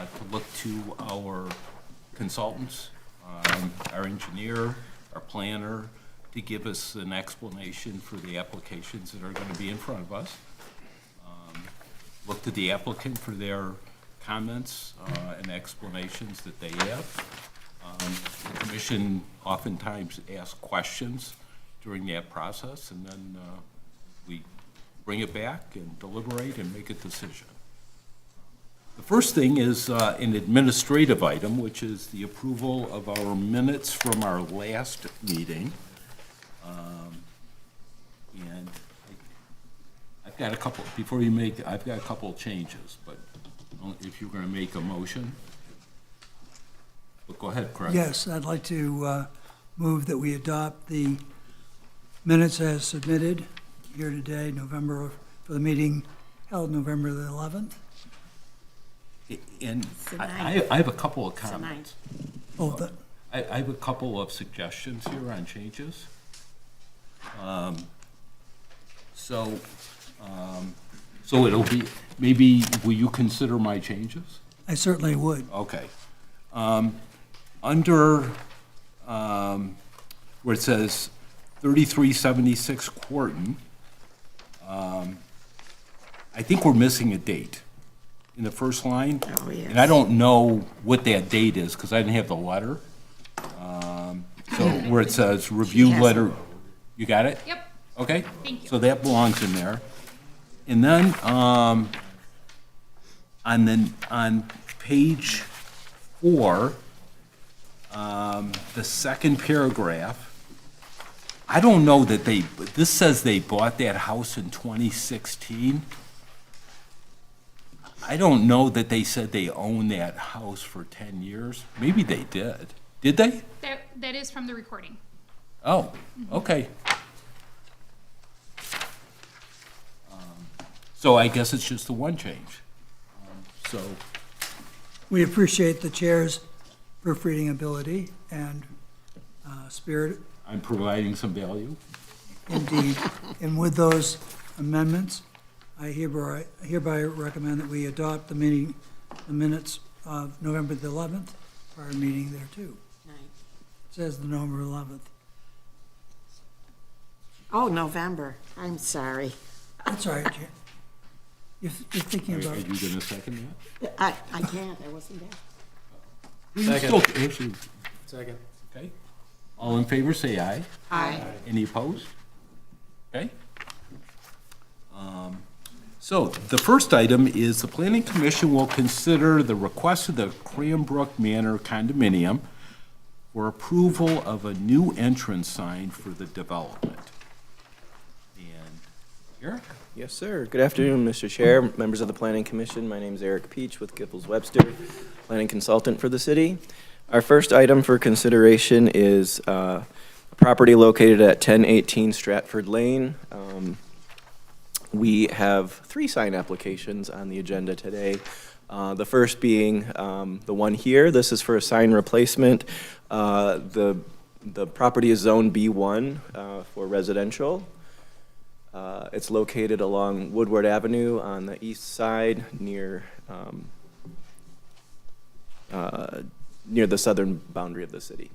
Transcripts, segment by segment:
to look to our consultants, our engineer, our planner, to give us an explanation for the applications that are going to be in front of us. Look to the applicant for their comments and explanations that they have. The commission oftentimes asks questions during that process, and then we bring it back and deliberate and make a decision. The first thing is an administrative item, which is the approval of our minutes from our last meeting. And I've got a couple, before you make, I've got a couple of changes, but if you're going to make a motion. But go ahead, Craig. Yes, I'd like to move that we adopt the minutes as submitted here today, for the meeting held November the 11th. And Tonight. I have a couple of comments. Oh, the- I have a couple of suggestions here on changes. So it'll be, maybe, will you consider my changes? I certainly would. Okay. Under, where it says 3376 Quarton, I think we're missing a date in the first line. Oh, yes. And I don't know what that date is, because I didn't have the letter. So where it says review has letter, you got it? Yep. Okay? Thank you. So that belongs in there. And then, on page 4, the second paragraph, I don't know that this says they bought that house in 2016. I don't know that they said they own that house for 10 years. Maybe they did. Did they? That is from the recording. Oh, okay. So I guess it's just the one change. So, We appreciate the chair's proofreading ability and spirit, I'm providing some value. and with those amendments, I hereby recommend that we adopt the minutes of November the 11th, our meeting there too. It says the November 11th. Oh, November. I'm sorry. That's all right, Jan. You're thinking Are about, you gonna second that? I can't, I wasn't there. Second. Second. Okay. All in favor, say aye. Aye. Any opposed? Okay. So the first item is the Planning Commission will consider the request of the Cranbrook Manor condominium for approval of a new entrance sign for the development. And Eric? Yes, sir. Good afternoon, Mr. Chair, members of the Planning Commission. My name is Eric Peach with Giffords Webster, planning consultant for the city. Our first item for consideration is a property located at 1018 Stratford Lane. We have 3 sign applications on the agenda today. The first being the one here. This is for a sign replacement. The property is Zone B1 for residential. It's located along Woodward Avenue on the east side near the southern boundary of the city.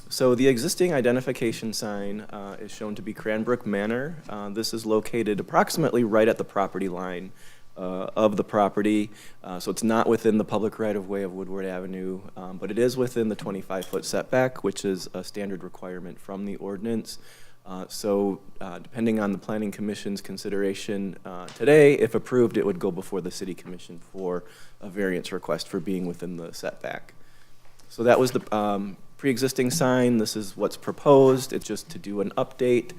So the existing identification sign is shown to be Cranbrook Manor. This is located approximately right at the property line of the property. So it's not within the public right-of-way of Woodward Avenue, but it is within the 25-foot setback, which is a standard requirement from the ordinance. So depending on the Planning Commission's consideration today, if approved, it would go before the City Commission for a variance request for being within the setback. So that was the pre-existing sign. This is what's proposed. It's just to do an update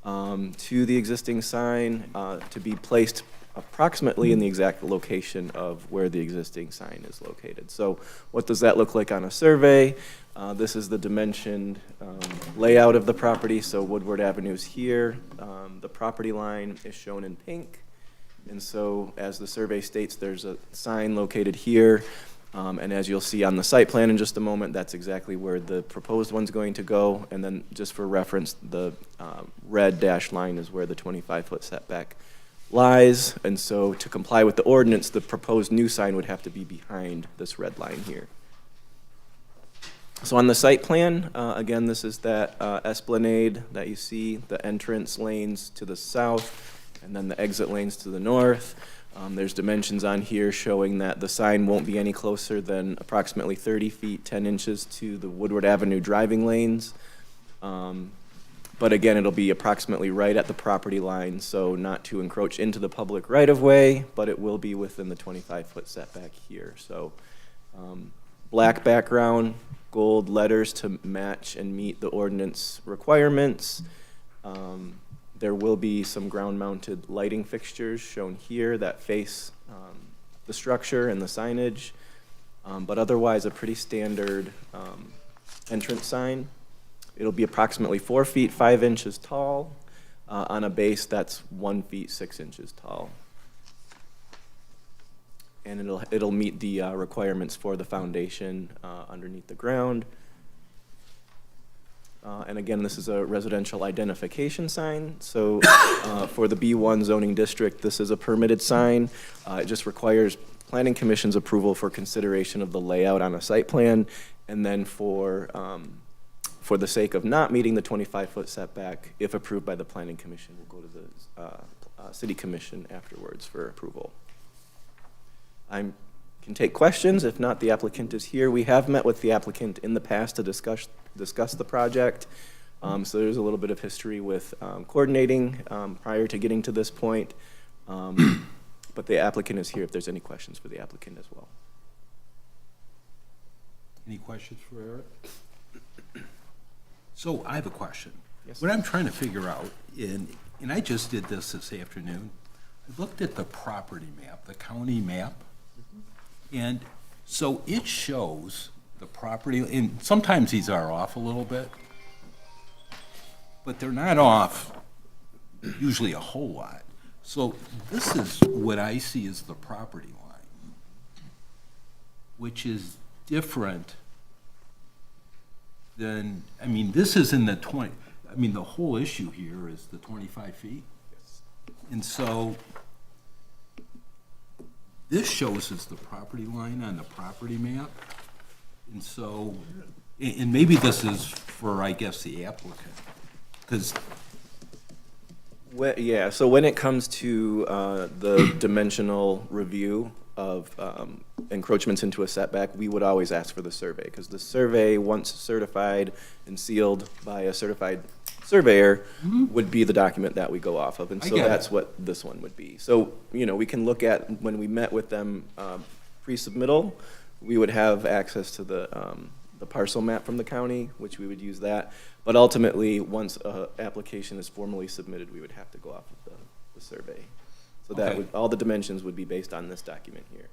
to the existing sign to be placed approximately in the exact location of where the existing sign is located. So what does that look like on a survey? This is the dimensioned layout of the property. So Woodward Avenue is here. The property line is shown in pink. And so as the survey states, there's a sign located here. And as you'll see on the site plan in just a moment, that's exactly where the proposed one's going to go. And then just for reference, the red dashed line is where the 25-foot setback lies, and so to comply with the ordinance, the proposed new sign would have to be behind this red line here. So on the site plan, again, this is that esplanade that you see, the entrance lanes to the south, and then the exit lanes to the north. There's dimensions on here showing that the sign won't be any closer than approximately 30 feet, 10 inches to the Woodward Avenue driving lanes. But again, it'll be approximately right at the property line, so not to encroach into the public right-of-way, but it will be within the 25-foot setback here. So black background, gold letters to match and meet the ordinance requirements. There will be some ground-mounted lighting fixtures shown here that face the structure and the signage, but otherwise a pretty standard entrance sign. It'll be approximately 4 feet 5 inches tall on a base that's 1 feet 6 inches tall. And it'll meet the requirements for the foundation underneath the ground. And again, this is a residential identification sign. So for the B1 zoning district, this is a permitted sign. It just requires planning commission's approval for consideration of the layout on a site plan. And then for the sake of not meeting the 25-foot setback, if approved by the planning commission, we'll go to the city commission afterwards for approval. I can take questions. If not, the applicant is here. We have met with the applicant in the past to discuss the project. So there's a little bit of history with coordinating prior to getting to this point. But the applicant is here if there's any questions for the applicant as well. Any questions for Eric? So I have a question. Yes. What I'm trying to figure out, and I just did this afternoon, I looked at the property map, the county map, and so it shows the property, and sometimes these are off a little bit, but they're not off usually a whole lot. So this is what I see as the property line, which is different than, I mean, this is in the 20, I mean, the whole issue here is the 25 feet. Yes. And so this shows us the property line on the property map. And so, and maybe this is for, I guess, the applicant, because Yeah, so when it comes to the dimensional review of encroachments into a setback, we would always ask for the survey, because the survey, once certified and sealed by a certified surveyor, would be the document that we go off of, and so get it. that's what this one would be. So, you know, we can look at, when we met with them pre-submittal, we would have access to the parcel map from the county, which we would use that. But ultimately, once an application is formally submitted, we would have to go off of the survey. So that Okay. would, all the dimensions would be based on this document here.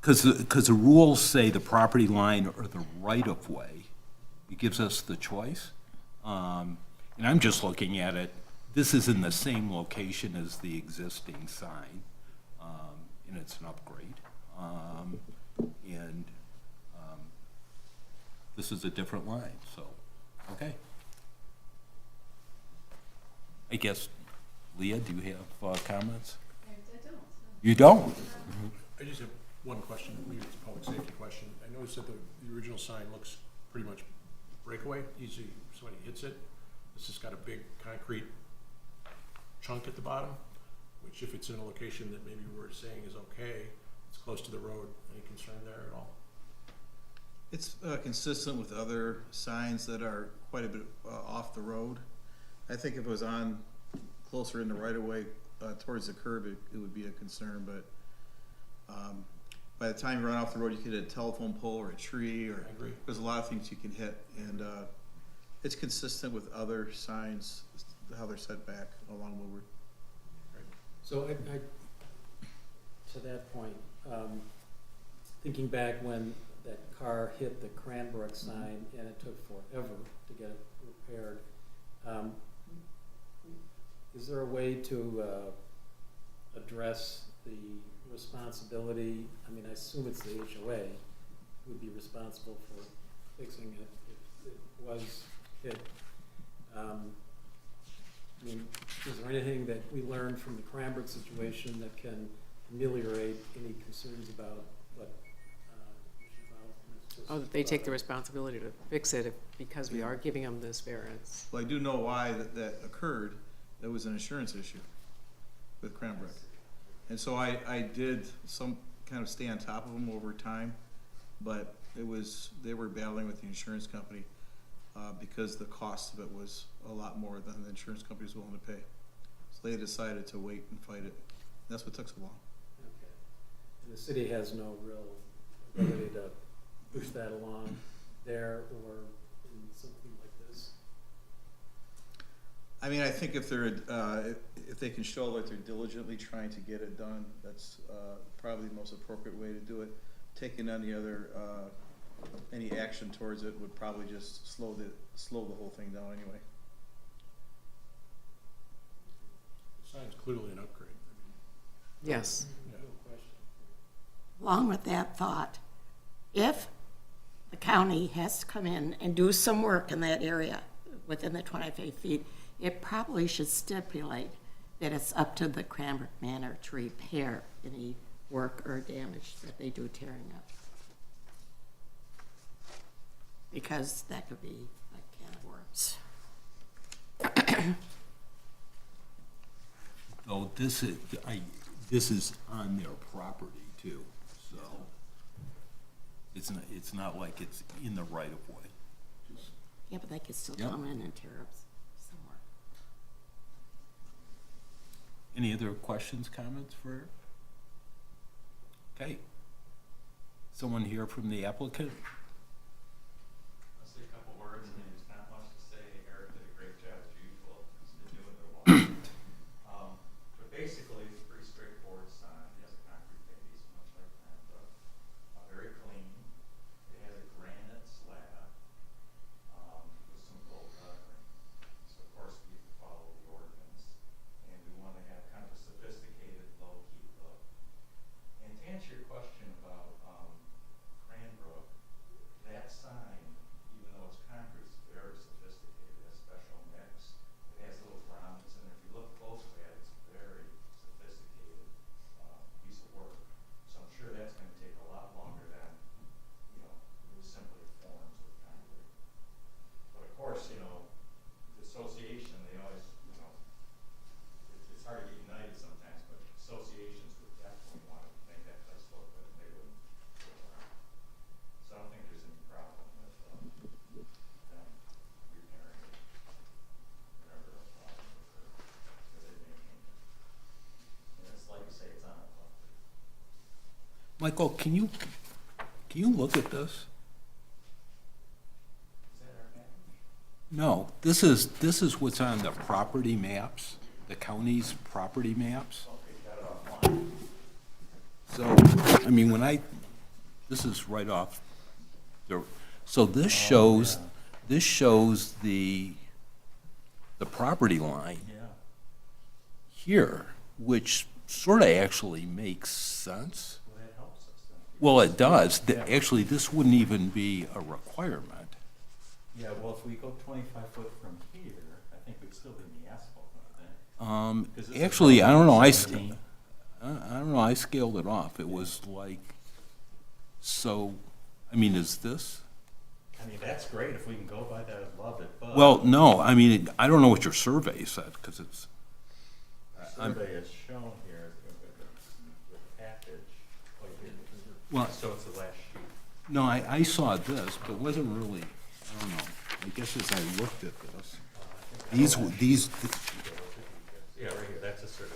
because the rules say the property line or the right-of-way, it gives us the choice. And I'm just looking at it, this is in the same location as the existing sign, and it's an upgrade. And this is a different line, so, okay. I guess, Leah, do you have comments? I don't. You don't? I just have one question, maybe it's a public safety question. I noticed that the original sign looks pretty much breakaway, easy, somebody hits it. This has got a big concrete chunk at the bottom, which if it's in a location that maybe we're saying is okay, it's close to the road, any concern there at all? It's consistent with other signs that are quite a bit off the road. I think if it was on closer in the right of way towards the curb, it would be a concern, but by the time you run off the road, you could hit a telephone pole or a tree, or I agree. there's a lot of things you can hit, and it's consistent with other signs, how they're set back along Woodward. So I, to that point, thinking back when that car hit the Cranbrook sign and it took forever to get it repaired, is there a way to address the responsibility? I mean, I assume it's the HOA who would be responsible for fixing it if it was hit. I mean, is there anything that we learned from the Cranbrook situation that can ameliorate any concerns about what, Oh, that they take the responsibility to fix it because we are giving them this variance. Well, I do know why that occurred. That was an insurance issue with Cranbrook. And so I did some kind of stay on top of them over time, but they were battling with the insurance company, because the cost of it was a lot more than the insurance company was willing to pay. So they decided to wait and fight it. That's what took so long. okay. And the city has no real ability to push that along there or in something like this? I mean, I think if they can show that they're diligently trying to get it done, that's probably the most appropriate way to do it. Taking any action towards it would probably just slow the whole thing down anyway. The sign's clearly an upgrade. Yes. Yeah. No question. Along with that thought, if the county has to come in and do some work in that area within the 25 feet, it probably should stipulate that it's up to the Cranbrook Manor to repair any work or damage that they do tearing up. Because that could be a can of worms. Though this is on their property too, so it's not like it's in the right of way. Yeah, but they could still Yep. come in and tear up somewhere. Any other questions, comments for her? Okay. Someone here from the applicant? I'll say a couple words, and there's not much to say. Eric did a great job as usual. He's been doing it a while. But basically, it's a pretty straightforward sign. It has a concrete base, much like that, but very clean. It has a granite slab with some gold lettering. So of course, we follow the ordinance, and we want to have kind of a sophisticated, low-key look. And to answer your question about Cranbrook, that sign, even though it's concrete, is very sophisticated. It has special mix. It has little grommets, and if you look closely at it, it's a very sophisticated piece of work. So I'm sure that's going to take a lot longer than, it was simply forms of concrete. But of course, the association, they always, it's hard to get united sometimes, but associations would definitely want to make that place look good. They wouldn't go around. So I don't think there's any problem with them repairing it. Whenever a problem occurs, because they maintain it. And it's like you say, it's on a property. Michael, can you look at this? Is that our package? No, this is what's on the property maps, the county's property maps. Okay, got it offline. So, I mean, this is right off so this shows the property line Yeah. here, which sort of actually makes sense. Well, that helps us then. Well, it does. Actually, this wouldn't even be a requirement. Yeah, well, if we go 25 foot from here, I think we'd still be in the asphalt, wouldn't it? 'Cause this is Actually, I don't know, I 17. don't know, I scaled it off. It was like, so, I mean, is this? I mean, that's great. If we can go by that, I'd love it, but. Well, no, I mean, I don't know what your survey said, because it's, The survey is shown here with the package. Oh, you did. well, So it's the last sheet. no, I saw this, but it wasn't really, I don't know. I guess as I looked at this, these, Yeah, right here, that's a survey.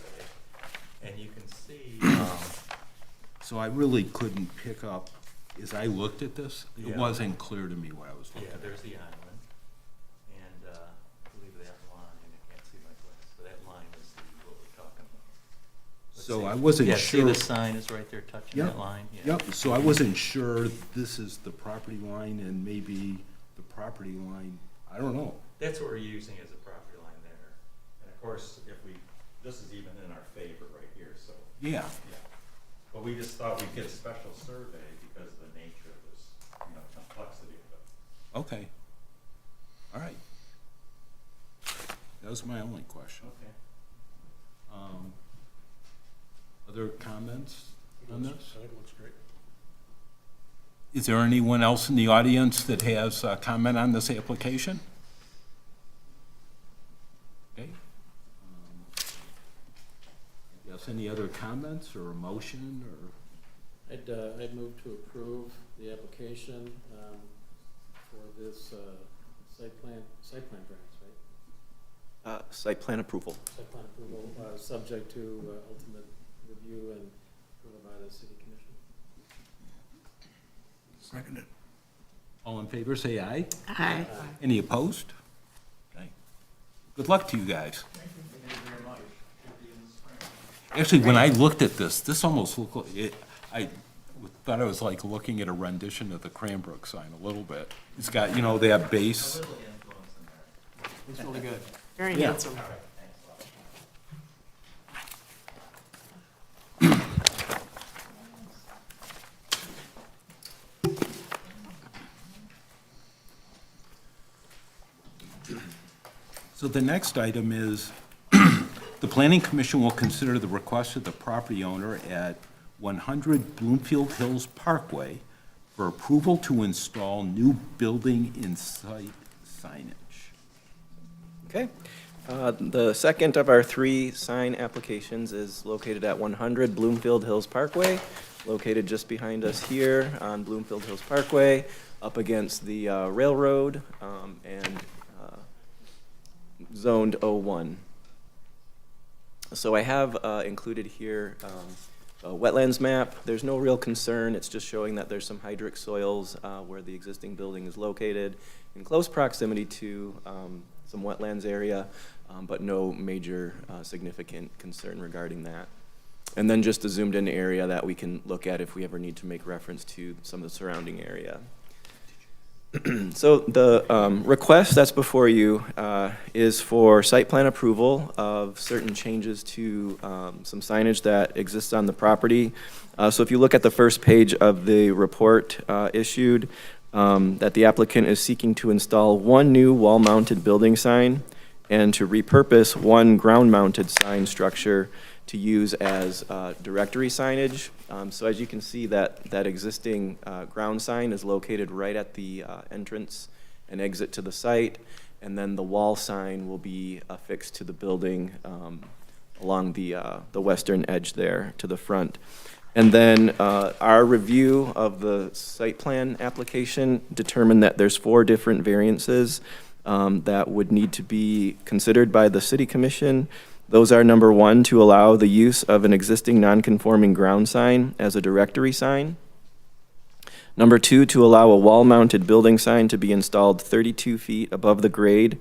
And you can see, so I really couldn't pick up, as I looked at this, it Yeah. wasn't clear to me what I was looking yeah, at. there's the island. And I believe that line, I can't see my glass, but that line is what we're talking about. Let's So see. I wasn't Yeah, see sure. the sign is right there touching Yep. that line? Yeah. Yep, so I wasn't sure this is the property line and maybe the property line, I don't know. That's what we're using as a property line there. And of course, this is even in our favor right here, so, Yeah, yeah. But we just thought we'd get a special survey because of the nature of this, complexity of it. okay. All right. That was my only question. Okay. Other comments on this? I think it looks great. Is there anyone else in the audience that has a comment on this application? Okay. Yes, any other comments or a motion or? I'd move to approve the application, for this, site plan variance, right? Site plan approval. Site plan approval, subject to, ultimate review and approval by the city commission. Seconded. All in favor, say aye. Aye. Any opposed? Okay. Good luck to you guys. Thank you very much. Should be in the spring. Actually, when I looked at this almost looked like, I thought I was like looking at a rendition of the Cranbrook sign a little bit. It's got, you know, that base. A little influence in there. It's really good. Very Yeah. handsome. All right, thanks a lot. So the next item is, the Planning Commission will consider the request of the property owner at 100 Bloomfield Hills Parkway for approval to install new building in-site signage. Okay. The second of our 3 sign applications is located at 100 Bloomfield Hills Parkway, located just behind us here on Bloomfield Hills Parkway, up against the railroad and zoned O1. So I have included here a wetlands map. There's no real concern. It's just showing that there's some hydric soils where the existing building is located in close proximity to some wetlands area, but no major significant concern regarding that. And then just a zoomed in area that we can look at if we ever need to make reference to some of the surrounding area. So the request that's before you is for site plan approval of certain changes to some signage that exists on the property. So if you look at the first page of the report issued, that the applicant is seeking to install 1 new wall-mounted building sign and to repurpose 1 ground-mounted sign structure to use as directory signage. So as you can see, that existing ground sign is located right at the entrance and exit to the site, and then the wall sign will be affixed to the building along the western edge there to the front. And then our review of the site plan application determined that there's 4 different variances that would need to be considered by the city commission. Those are, number 1, to allow the use of an existing non-conforming ground sign as a directory sign. Number 2, to allow a wall-mounted building sign to be installed 32 feet above the grade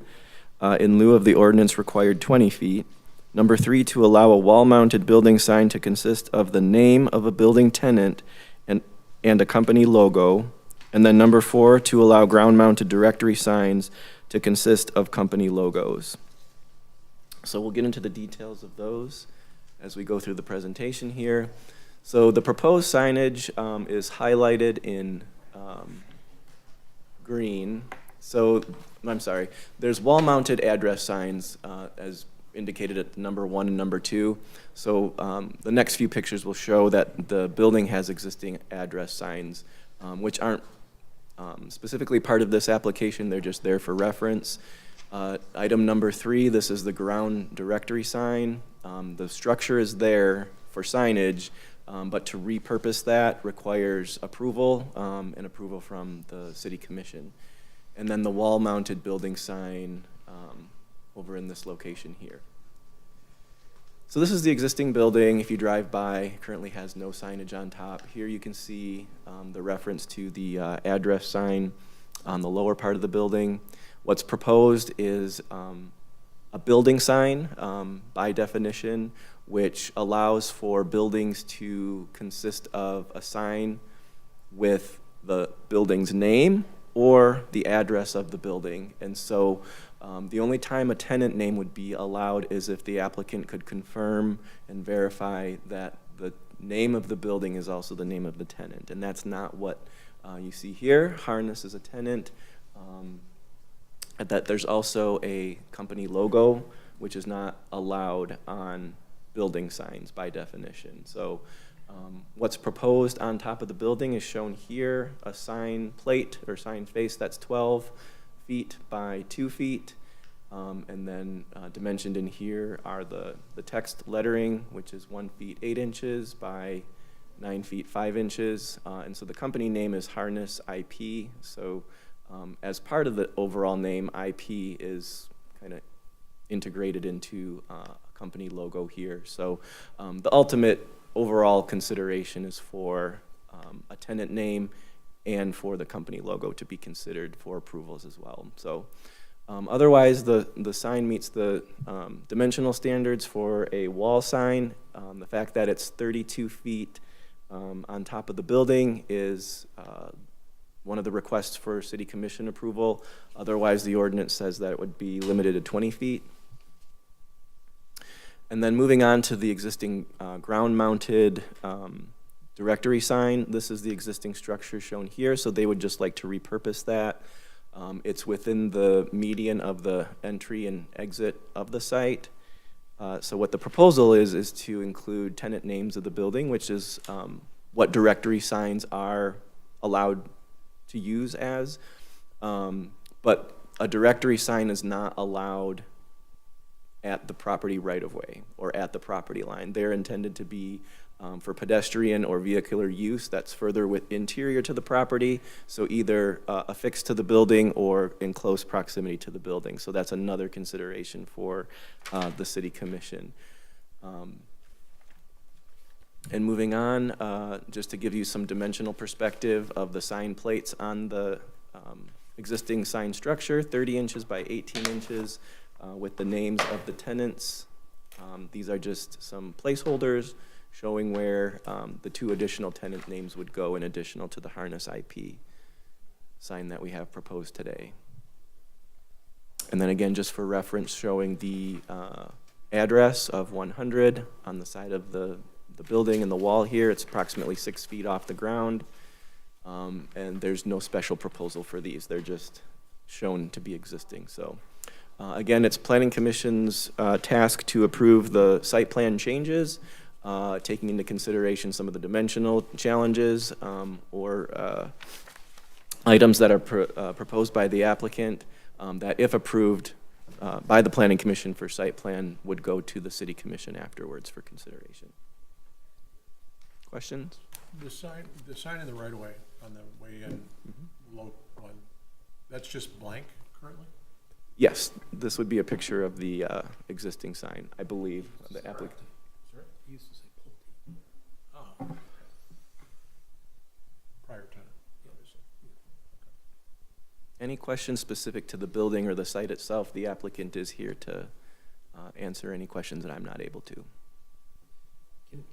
in lieu of the ordinance required 20 feet. Number 3, to allow a wall-mounted building sign to consist of the name of a building tenant and a company logo. And then number 4, to allow ground-mounted directory signs to consist of company logos. So we'll get into the details of those as we go through the presentation here. So the proposed signage is highlighted in green. So, I'm sorry, there's wall-mounted address signs as indicated at number 1 and number 2. So the next few pictures will show that the building has existing address signs, which aren't specifically part of this application. They're just there for reference. Item number 3, this is the ground directory sign. The structure is there for signage, but to repurpose that requires approval and approval from the city commission. And then the wall-mounted building sign over in this location here. So this is the existing building. If you drive by, currently has no signage on top. Here you can see the reference to the address sign on the lower part of the building. What's proposed is a building sign, by definition, which allows for buildings to consist of a sign with the building's name or the address of the building. And so the only time a tenant name would be allowed is if the applicant could confirm and verify that the name of the building is also the name of the tenant. And that's not what you see here. Harness is a tenant. that there's also a company logo, which is not allowed on building signs by definition. So what's proposed on top of the building is shown here, a sign plate or sign face that's 12 feet by 2 feet. And then dimensioned in here are the text lettering, which is 1 feet 8 inches by 9 feet 5 inches. And so the company name is Harness IP. So as part of the overall name, IP is kind of integrated into a company logo here. So the ultimate overall consideration is for a tenant name and for the company logo to be considered for approvals as well. So otherwise, the sign meets the dimensional standards for a wall sign. The fact that it's 32 feet on top of the building is one of the requests for city commission approval. Otherwise, the ordinance says that it would be limited to 20 feet. And then moving on to the existing ground-mounted directory sign, this is the existing structure shown here, so they would just like to repurpose that. It's within the median of the entry and exit of the site. So what the proposal is to include tenant names of the building, which is what directory signs are allowed to use as. But a directory sign is not allowed at the property right-of-way or at the property line. They're intended to be for pedestrian or vehicular use that's further interior to the property, so either affixed to the building or in close proximity to the building. So that's another consideration for the city commission. And moving on, just to give you some dimensional perspective of the sign plates on the existing sign structure, 30 inches by 18 inches with the names of the tenants. These are just some placeholders showing where the 2 additional tenant names would go in additional to the Harness IP sign that we have proposed today. And then again, just for reference, showing the address of 100 on the side of the building and the wall here. It's approximately 6 feet off the ground. And there's no special proposal for these. They're just shown to be existing. So again, it's Planning Commission's task to approve the site plan changes, taking into consideration some of the dimensional challenges or items that are proposed by the applicant that, if approved by the Planning Commission for site plan, would go to the City Commission afterwards for consideration. Questions? The sign in the right-of-way on the way in, low one, that's just blank currently? Yes, this would be a picture of the existing sign, I believe, the applicant. Oh. Prior tenant, obviously. Any questions specific to the building or the site itself? The applicant is here to answer any questions that I'm not able to.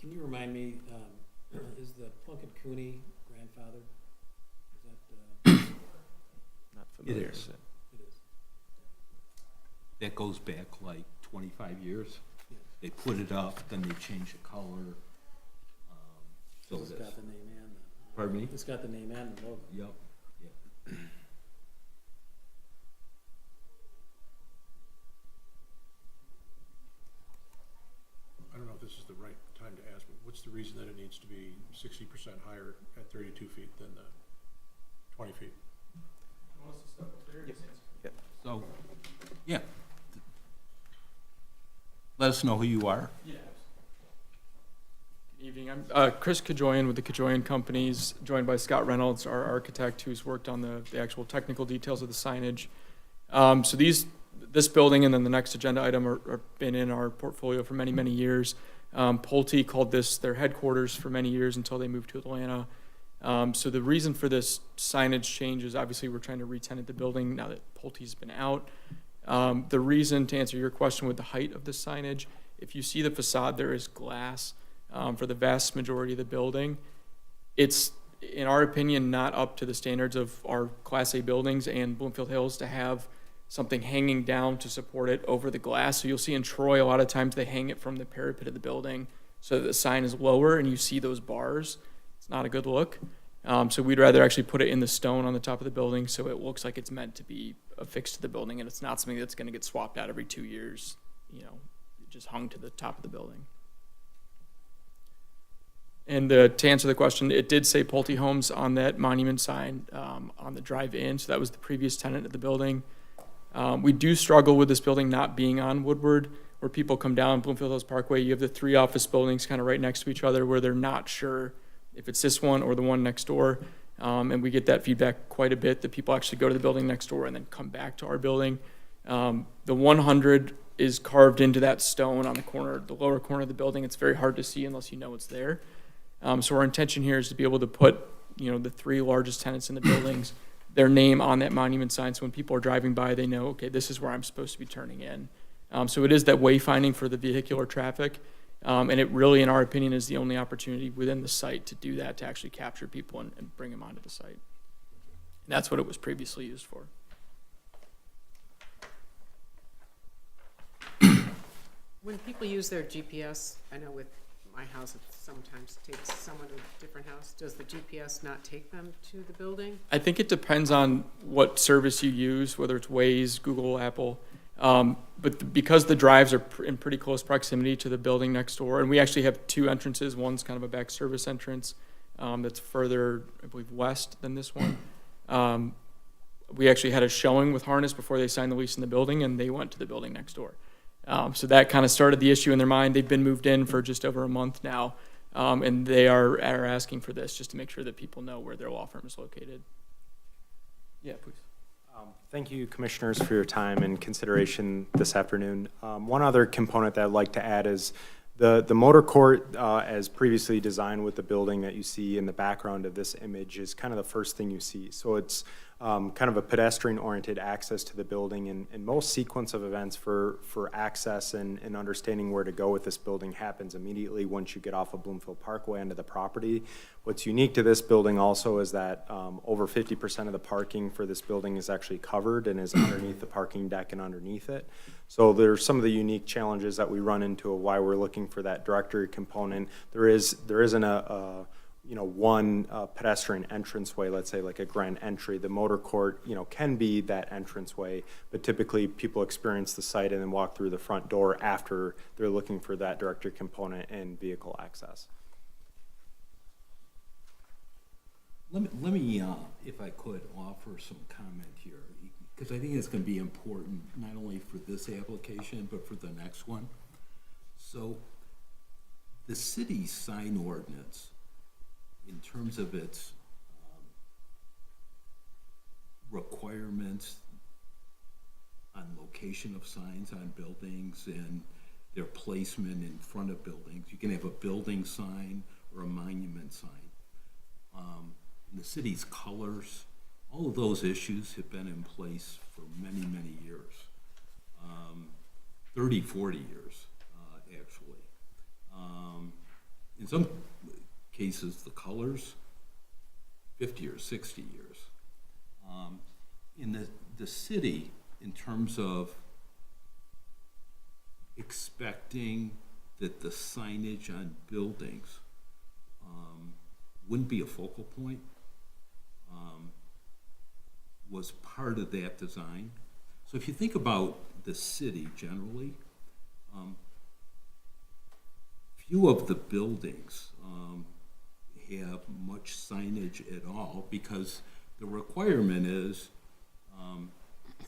Can you remind me, is the Plunkett Cooney grandfather? Is that, Not familiar is. with it. it is? That goes back like 25 years. Yeah. They put it up, then they changed the color. So It's this, got the name and the. pardon me? It's got the name and the logo. Yep, yep. I don't know if this is the right time to ask, but what's the reason that it needs to be 60% higher at 32 feet than the 20 feet? So, yeah. Let us know who you are. Yeah. Good evening. I'm Chris Kajoyan with the Kajoyan Companies, joined by Scott Reynolds, our architect, who's worked on the actual technical details of the signage. So this building and then the next agenda item are been in our portfolio for many, many years. Pulte called this their headquarters for many years until they moved to Atlanta. So the reason for this signage change is obviously we're trying to re-tenant the building now that Pulte's been out. The reason, to answer your question with the height of the signage, if you see the facade, there is glass for the vast majority of the building. It's, in our opinion, not up to the standards of our Class A buildings and Bloomfield Hills to have something hanging down to support it over the glass. So you'll see in Troy, a lot of times they hang it from the parapet of the building so that the sign is lower and you see those bars. It's not a good look. So we'd rather actually put it in the stone on the top of the building so it looks like it's meant to be affixed to the building and it's not something that's going to get swapped out every 2 years, just hung to the top of the building. And to answer the question, it did say Pulte Homes on that monument sign on the drive-in, so that was the previous tenant of the building. We do struggle with this building not being on Woodward, where people come down Bloomfield Hills Parkway. You have the 3 office buildings kind of right next to each other where they're not sure if it's this one or the one next door. And we get that feedback quite a bit, that people actually go to the building next door and then come back to our building. The 100 is carved into that stone on the corner, the lower corner of the building. It's very hard to see unless you know it's there. So our intention here is to be able to put, the 3 largest tenants in the buildings, their name on that monument sign. So when people are driving by, they know, okay, this is where I'm supposed to be turning in. So it is that wayfinding for the vehicular traffic. And it really, in our opinion, is the only opportunity within the site to do that, to actually capture people and bring them onto the site. And that's what it was previously used for. When people use their GPS, I know with my house, it sometimes takes someone to a different house. Does the GPS not take them to the building? I think it depends on what service you use, whether it's Waze, Google, Apple. But because the drives are in pretty close proximity to the building next door, and we actually have 2 entrances. One's kind of a back service entrance that's further, I believe, west than this one. We actually had a showing with Harness before they signed the lease in the building, and they went to the building next door. So that kind of started the issue in their mind. They've been moved in for just over a month now, and they are asking for this just to make sure that people know where their law firm is located. Yeah, please. Thank you, Commissioners, for your time and consideration this afternoon. One other component that I'd like to add is the motor court, as previously designed with the building that you see in the background of this image, is kind of the first thing you see. So it's kind of a pedestrian-oriented access to the building, and most sequence of events for access and understanding where to go with this building happens immediately once you get off of Bloomfield Parkway onto the property. What's unique to this building also is that over 50% of the parking for this building is actually covered and is underneath the parking deck and underneath it. So there's some of the unique challenges that we run into of why we're looking for that directory component. There isn't one pedestrian entranceway, let's say like a grand entry. The motor court, can be that entranceway, but typically people experience the site and then walk through the front door after they're looking for that directory component and vehicle access. Let me, if I could, offer some comment here, because I think it's going to be important not only for this application, but for the next one. So the city's sign ordinance, in terms of its requirements on location of signs on buildings and their placement in front of buildings, you can have a building sign or a monument sign. The city's colors, all of those issues have been in place for many, many years, 30, 40 years, actually. In some cases, the colors, 50 or 60 years. In the city, in terms of expecting that the signage on buildings wouldn't be a focal point, was part of that design. So if you think about the city generally, few of the buildings have much signage at all, because the requirement is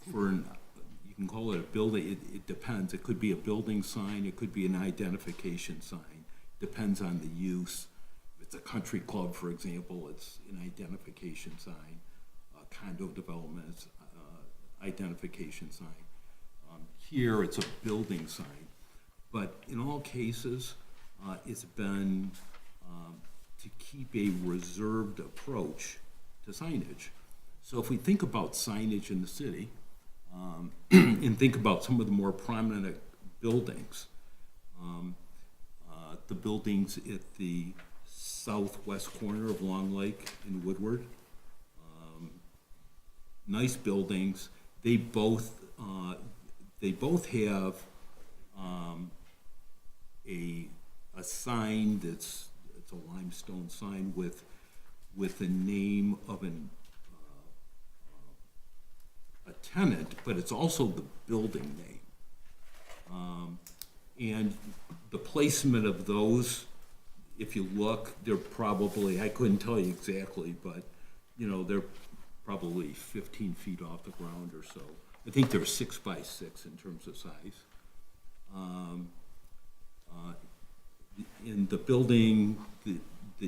you can call it a building, it depends. It could be a building sign, it could be an identification sign, depends on the use. If it's a country club, for example, it's an identification sign. Condo development, it's identification sign. Here, it's a building sign. But in all cases, it's been to keep a reserved approach to signage. So if we think about signage in the city, and think about some of the more prominent buildings, the buildings at the southwest corner of Long Lake in Woodward, nice buildings. They both have a sign it's a limestone sign with with the name of a tenant, but it's also the building name. And the placement of those, if you look, they're probably, I couldn't tell you exactly, but, you know, they're probably 15 feet off the ground or so. I think they're 6 by 6 in terms of size. In the building that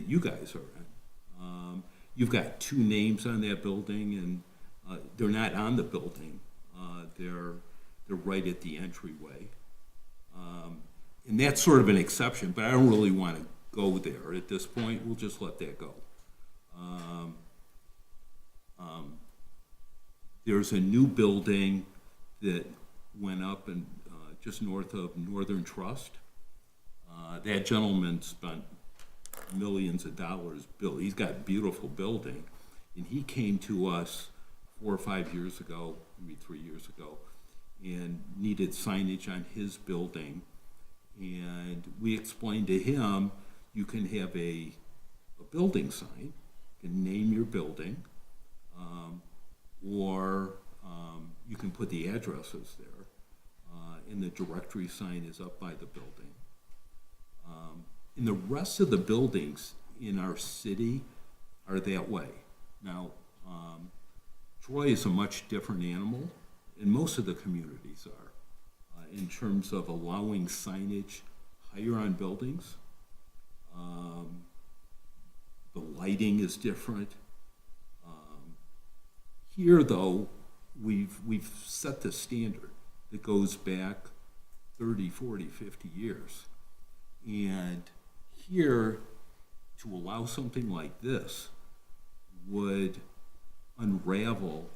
you guys are in, you've got 2 names on that building, and they're not on the building. They're right at the entryway. And that's sort of an exception, but I don't really want to go there at this point. We'll just let that go. There's a new building that went up in, just north of Northern Trust. That gentleman spent millions of dollars built. He's got a beautiful building. And he came to us 4 or 5 years ago, maybe 3 years ago, and needed signage on his building. And we explained to him, you can have a building sign, you can name your building, or you can put the addresses there. And the directory sign is up by the building. And the rest of the buildings in our city are that way. Now, Troy is a much different animal, and most of the communities are, in terms of allowing signage higher on buildings. The lighting is different. Here, though, we've set the standard that goes back 30, 40, 50 years. And here, to allow something like this would unravel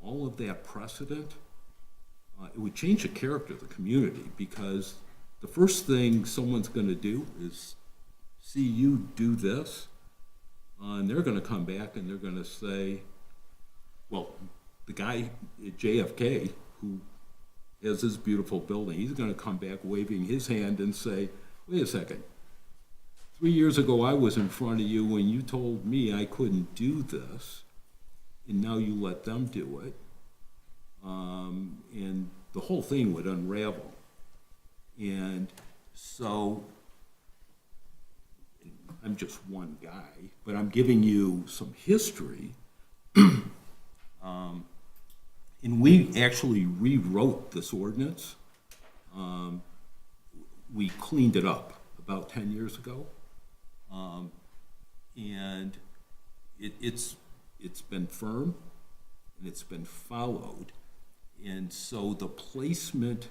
all of that precedent. It would change the character of the community, because the first thing someone's going to do is see you do this, and they're going to come back and they're going to say, well, the guy at JFK who has this beautiful building, he's going to come back waving his hand and say, wait a second, 3 years ago I was in front of you when you told me I couldn't do this, and now you let them do it. And the whole thing would unravel. And so, I'm just one guy, but I'm giving you some history. And we actually rewrote this ordinance. We cleaned it up about 10 years ago. And it's been firm and it's been followed. And so the placement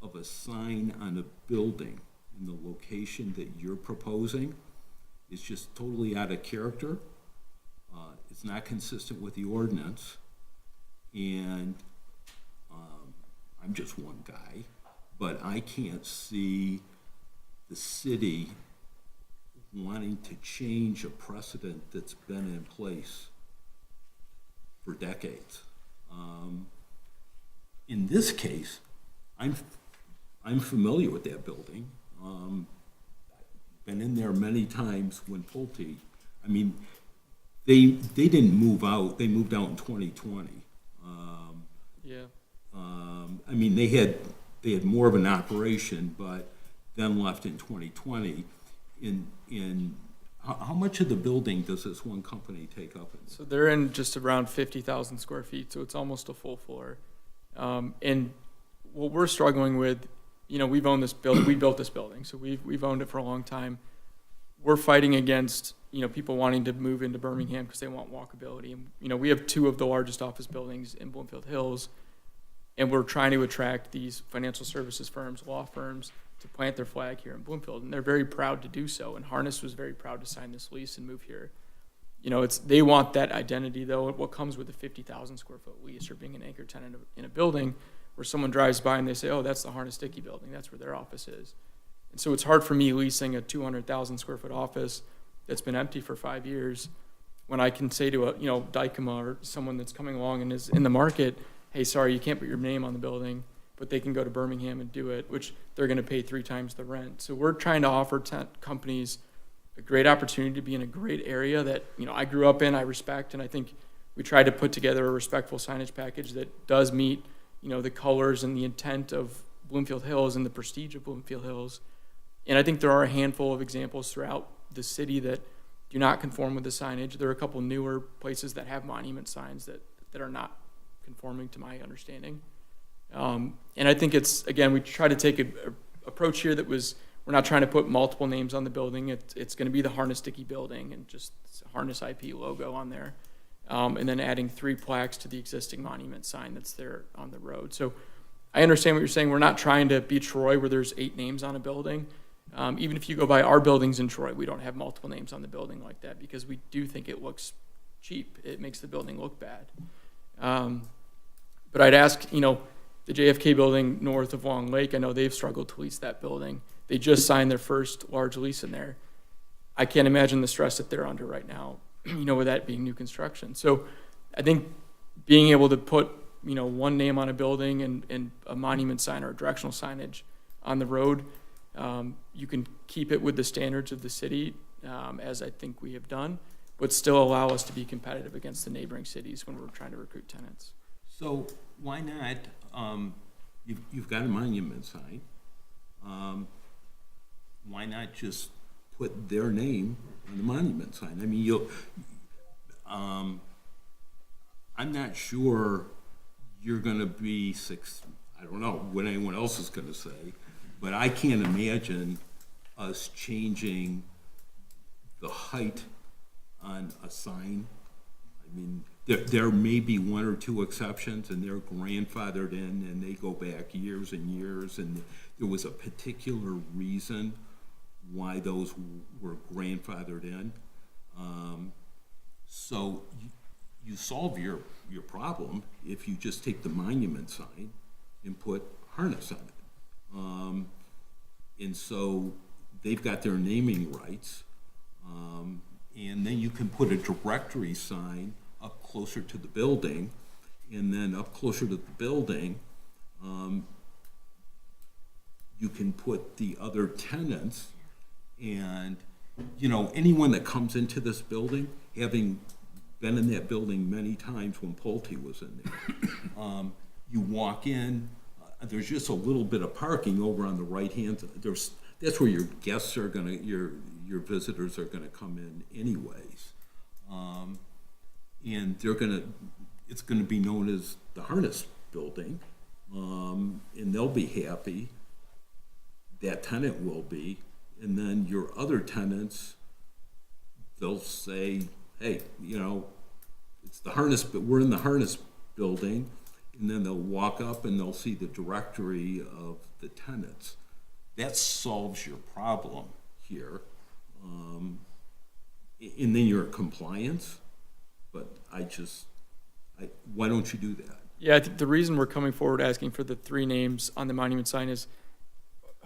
of a sign on a building in the location that you're proposing is just totally out of character. It's not consistent with the ordinance. And I'm just one guy, but I can't see the city wanting to change a precedent that's been in place for decades. In this case, I'm familiar with that building. Been in there many times when Pulte, I mean, they didn't move out, they moved out in 2020. Yeah. I mean, they had more of an operation, but then left in 2020. How much of the building does this one company take up? So they're in just around 50,000 square feet, so it's almost a full floor. And what we're struggling with, you know, we've owned this building, we built this building, so we've owned it for a long time. We're fighting against, you know, people wanting to move into Birmingham because they want walkability. And, you know, we have 2 of the largest office buildings in Bloomfield Hills, and we're trying to attract these financial services firms, law firms, to plant their flag here in Bloomfield, and they're very proud to do so. And Harness was very proud to sign this lease and move here. You know, they want that identity, though. What comes with a 50,000 square foot lease or being an anchor tenant in a building where someone drives by and they say, oh, that's the Harness Dickey building. That's where their office is. And so it's hard for me leasing a 200,000 square foot office that's been empty for 5 years when I can say to Dykema or someone that's coming along and is in the market, hey, sorry, you can't put your name on the building, but they can go to Birmingham and do it, which they're going to pay 3 times the rent. So we're trying to offer companies a great opportunity to be in a great area that, I grew up in, I respect, and I think we tried to put together a respectful signage package that does meet, the colors and the intent of Bloomfield Hills and the prestige of Bloomfield Hills. And I think there are a handful of examples throughout the city that do not conform with the signage. There are a couple newer places that have monument signs that are not conforming to my understanding. And I think again, we try to take a approach here that we're not trying to put multiple names on the building. It's going to be the Harness Dickey building and just Harness IP logo on there. And then adding 3 plaques to the existing monument sign that's there on the road. So I understand what you're saying. We're not trying to be Troy where there's 8 names on a building. Even if you go by our buildings in Troy, we don't have multiple names on the building like that because we do think it looks cheap. It makes the building look bad. But I'd ask, the JFK building north of Long Lake, I know they've struggled to lease that building. They just signed their first large lease in there. I can't imagine the stress that they're under right now, with that being new construction. So I think being able to put, one name on a building and a monument sign or a directional signage on the road, you can keep it with the standards of the city, as I think we have done, but still allow us to be competitive against the neighboring cities when we're trying to recruit tenants. So why not, you've got a monument sign, why not just put their name on the monument sign? I mean, I'm not sure you're gonna be I don't know what anyone else is gonna say, but I can't imagine us changing the height on a sign. I mean, there may be 1 or 2 exceptions, and they're grandfathered in, and they go back years and years, and there was a particular reason why those were grandfathered in. So you solve your problem if you just take the monument sign and put Harness on it. And so they've got their naming rights, and then you can put a directory sign up closer to the building, and then up closer to the building, you can put the other tenants, and anyone that comes into this building, having been in that building many times when Pulte was in there, you walk in, there's just a little bit of parking over on the right hand. That's where your guests are gonna, your visitors are gonna come in anyways. And it's gonna be known as the Harness Building, and they'll be happy. That tenant will be, and then your other tenants, they'll say, hey, it's the Harness, but we're in the Harness Building, and then they'll walk up and they'll see the directory of the tenants. That solves your problem here. And then you're in compliance, but why don't you do that? Yeah, I think the reason we're coming forward asking for the 3 names on the monument sign is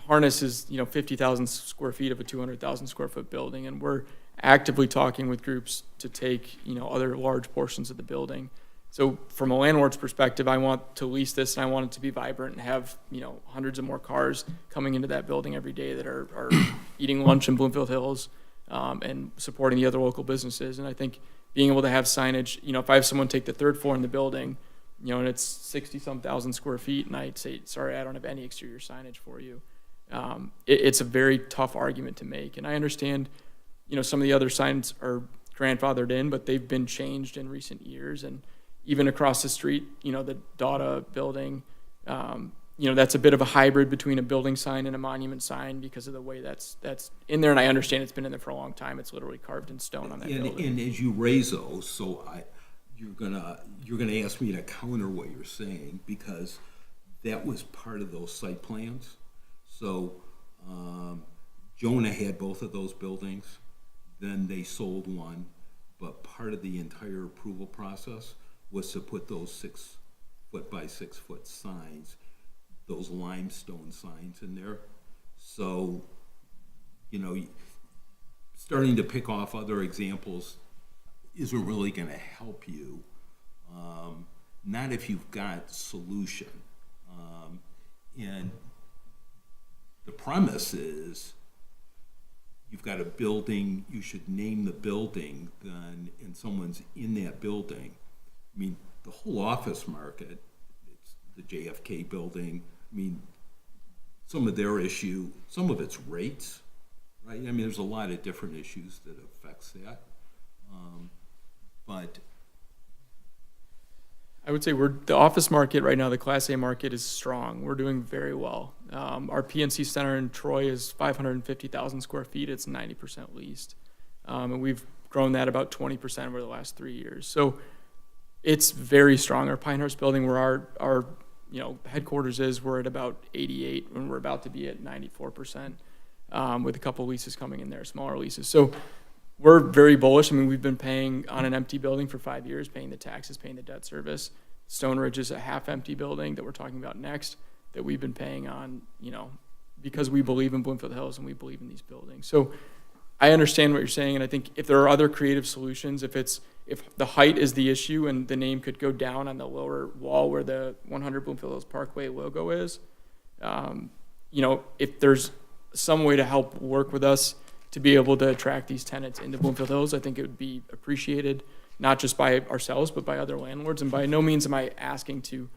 Harness is, 50,000 square feet of a 200,000 square foot building, and we're actively talking with groups to take, other large portions of the building. So from a landlord's perspective, I want to lease this and I want it to be vibrant and have, hundreds of more cars coming into that building every day that are eating lunch in Bloomfield Hills, and supporting the other local businesses. And I think being able to have signage, if I have someone take the 3rd floor in the building, and it's 60-some thousand square feet, and I say, sorry, I don't have any exterior signage for you. It's a very tough argument to make. And I understand, some of the other signs are grandfathered in, but they've been changed in recent years. And even across the street, the Dada building, that's a bit of a hybrid between a building sign and a monument sign because of the way that's in there. And I understand it's been in there for a long time. It's literally carved in stone on that building. And as you raise those, so you're gonna ask me to counter what you're saying, because that was part of those site plans. So Jonah had both of those buildings, then they sold one, but part of the entire approval process was to put those 6-foot by 6-foot signs, those limestone signs in there. So, starting to pick off other examples isn't really gonna help you, not if you've got solution. And the premise is you've got a building, you should name the building then, and someone's in that building. I mean, the whole office market, it's the JFK building, I mean, some of their issue, some of it's rates, right? I mean, there's a lot of different issues that affects that. But I would say the office market right now, the Class A market is strong. We're doing very well. Our PNC Center in Troy is 550,000 square feet. It's 90% leased. And we've grown that about 20% over the last 3 years. So it's very strong. Our Pinehurst building, where our headquarters is, we're at about 88, and we're about to be at 94%, with a couple leases coming in there, smaller leases. So we're very bullish. I mean, we've been paying on an empty building for 5 years, paying the taxes, paying the debt service. Stone Ridge is a half-empty building that we're talking about next that we've been paying on, because we believe in Bloomfield Hills and we believe in these buildings. So I understand what you're saying, and I think if there are other creative solutions, if the height is the issue and the name could go down on the lower wall where the 100 Bloomfield Hills Parkway logo is, if there's some way to help work with us to be able to attract these tenants into Bloomfield Hills, I think it would be appreciated, not just by ourselves, but by other landlords. And by no means am I asking to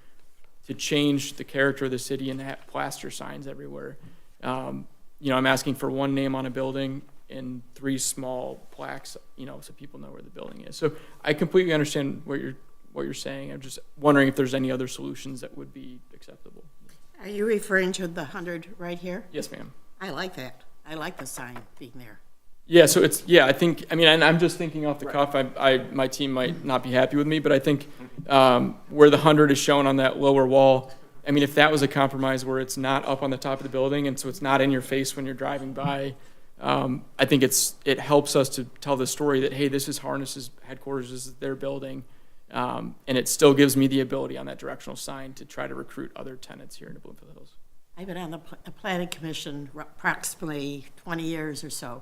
change the character of the city and have plaster signs everywhere. I'm asking for one name on a building and 3 small plaques, so people know where the building is. So I completely understand what you're saying. I'm just wondering if there's any other solutions that would be acceptable. Are you referring to the 100 right here? Yes, ma'am. I like that. I like the sign being there. Yeah, so and I'm just thinking off the cuff, my team might not be happy with me, but I think where the 100 is shown on that lower wall, I mean, if that was a compromise where it's not up on the top of the building and so it's not in your face when you're driving by, I think it helps us to tell the story that, hey, this is Harness's headquarters, this is their building, and it still gives me the ability on that directional sign to try to recruit other tenants here in Bloomfield Hills. I've been on the planning commission approximately 20 years or so.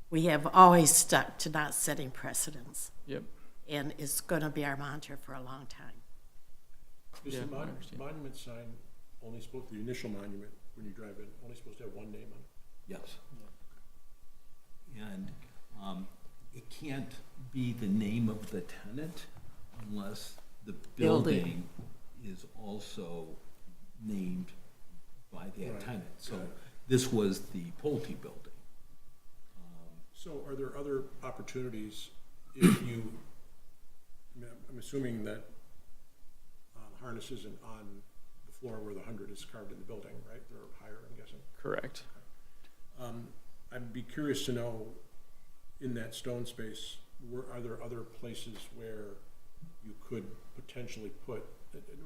We have always stuck to not setting precedents. Yep. And it's going to be our mantra for a long time. Is Yeah, the I understand. monument sign only supposed, the initial monument, when you drive in, only supposed to have one name on it? yes. And it can't be the name of the tenant unless the building is also named by that Right. tenant. So this was the Pulte building. So are there other opportunities if you, I'm assuming that Harness isn't on the floor where the 100 is carved in the building, right? They're higher, I'm guessing. Correct. I'd be curious to know, in that stone space, are there other places where you could potentially put,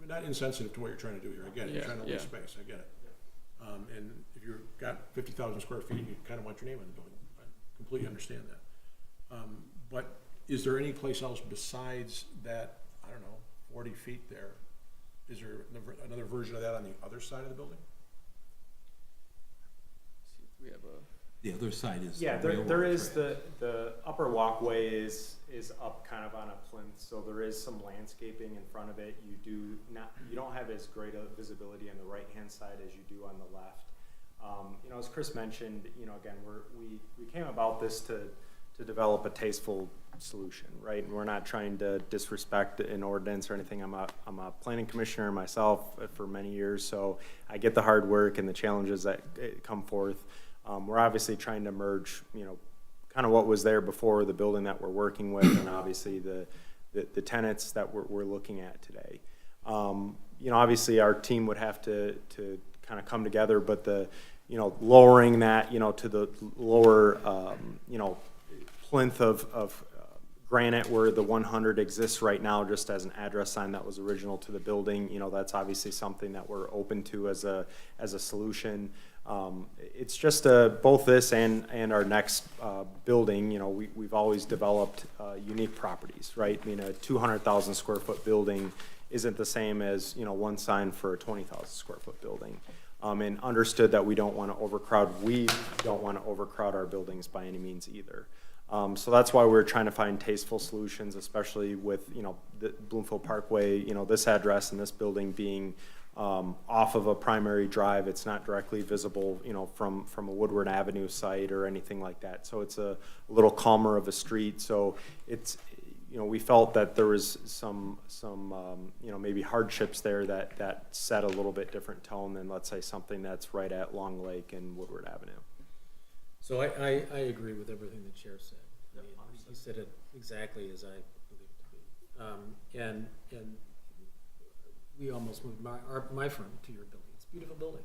not insensitive to what you're trying to do here, I get it, you're Yeah, trying to lease yeah. space, I get it. And if you've got 50,000 square feet, you kind of want your name on the building. I completely understand that. But is there any place else besides that, I don't know, 40 feet there? Is there another version of that on the other side of the building? See if we have The other side is the Yeah, there railroad is track. the upper walkway is up kind of on a plinth, so there is some landscaping in front of it. You don't have as great a visibility on the right-hand side as you do on the left. As Chris mentioned, again, we came about this to develop a tasteful solution, right? And we're not trying to disrespect an ordinance or anything. I'm a planning commissioner myself for many years, so I get the hard work and the challenges that come forth. We're obviously trying to merge, kind of what was there before, the building that we're working with, and obviously the tenants that we're looking at today. Obviously our team would have to kind of come together, but lowering that, to the lower, plinth of granite where the 100 exists right now, just as an address sign that was original to the building, that's obviously something that we're open to as a solution. It's just both this and our next building, we've always developed unique properties, right? I mean, a 200,000 square foot building isn't the same as, one sign for a 20,000 square foot building. And understood that we don't want to overcrowd our buildings by any means either. So that's why we're trying to find tasteful solutions, especially with, the Bloomfield Parkway, this address and this building being off of a primary drive. It's not directly visible, you know, from a Woodward Avenue site or anything like that. So it's a little calmer of a street. So it's, you know, we felt that there was some you know, maybe hardships there that set a little bit different tone than, let's say, something that's right at Long Lake and Woodward Avenue. So I agree with everything the chair said. I mean, he said it exactly as I believe it to be. And we almost moved my firm to your building. It's a beautiful building.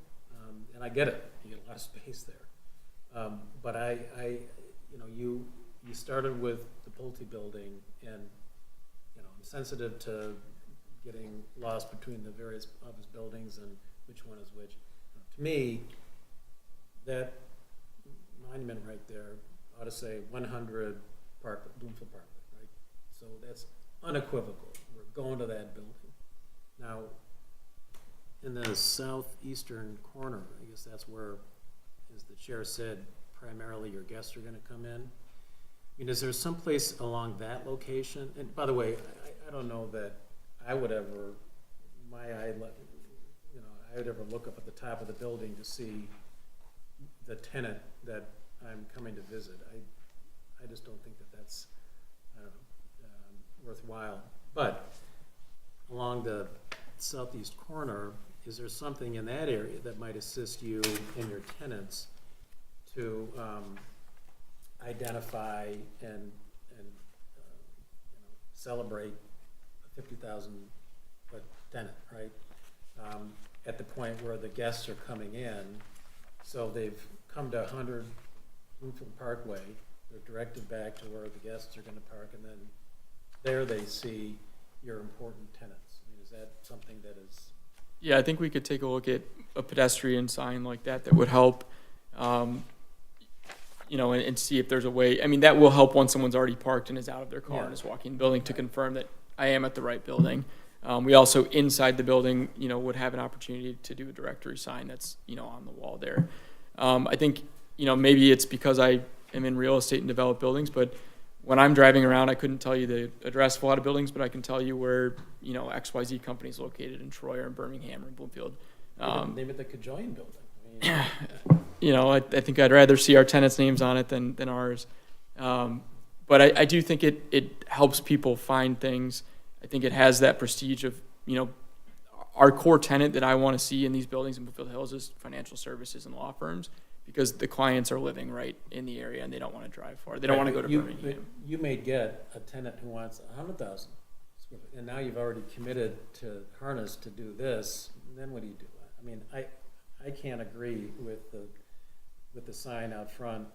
And I get it. You get a lot of space there. But you know, you started with the Pulte building, and, you know, I'm sensitive to getting lost between the various office buildings and which one is which. To me, that monument right there ought to say 100 Bloomfield Parkway, right? So that's unequivocal. We're going to that building. Now, in the southeastern corner, I guess that's where, as the chair said, primarily your guests are going to come in. I mean, is there some place along that location? And by the way, I don't know that I would ever, I would ever look up at the top of the building to see the tenant that I'm coming to visit. I just don't think that that's, I don't know, worthwhile. But along the southeast corner, is there something in that area that might assist you and your tenants to identify and celebrate a 50,000 foot tenant, right? At the point where the guests are coming in, so they've come to 100 Bloomfield Parkway, they're directed back to where the guests are going to park, and then there they see your important tenants. I mean, is that something that is? Yeah, I think we could take a look at a pedestrian sign like that would help, you know, and see if there's a way. I mean, that will help once someone's already parked and is out of their car and is walking the building to confirm that I am at the right building. We also, inside the building, you know, would have an opportunity to do a directory sign that's, you know, on the wall there. I think, you know, maybe it's because I am in real estate and develop buildings, but when I'm driving around, I couldn't tell you the address of a lot of buildings, but I can tell you where, you know, XYZ company is located in Troy or in Birmingham or in Bloomfield. Name it the Cajoin building. I mean, you know, I think I'd rather see our tenants' names on it than ours. But I do think it helps people find things. I think it has that prestige of, you know, our core tenant that I want to see in these buildings in Bloomfield Hills is financial services and law firms, because the clients are living right in the area and they don't want to drive far. They don't want to go to Birmingham. You may get a tenant who wants 100,000 square foot, and now you've already committed to Harness to do this, and then what do you do? I mean, I can't agree with the sign out front,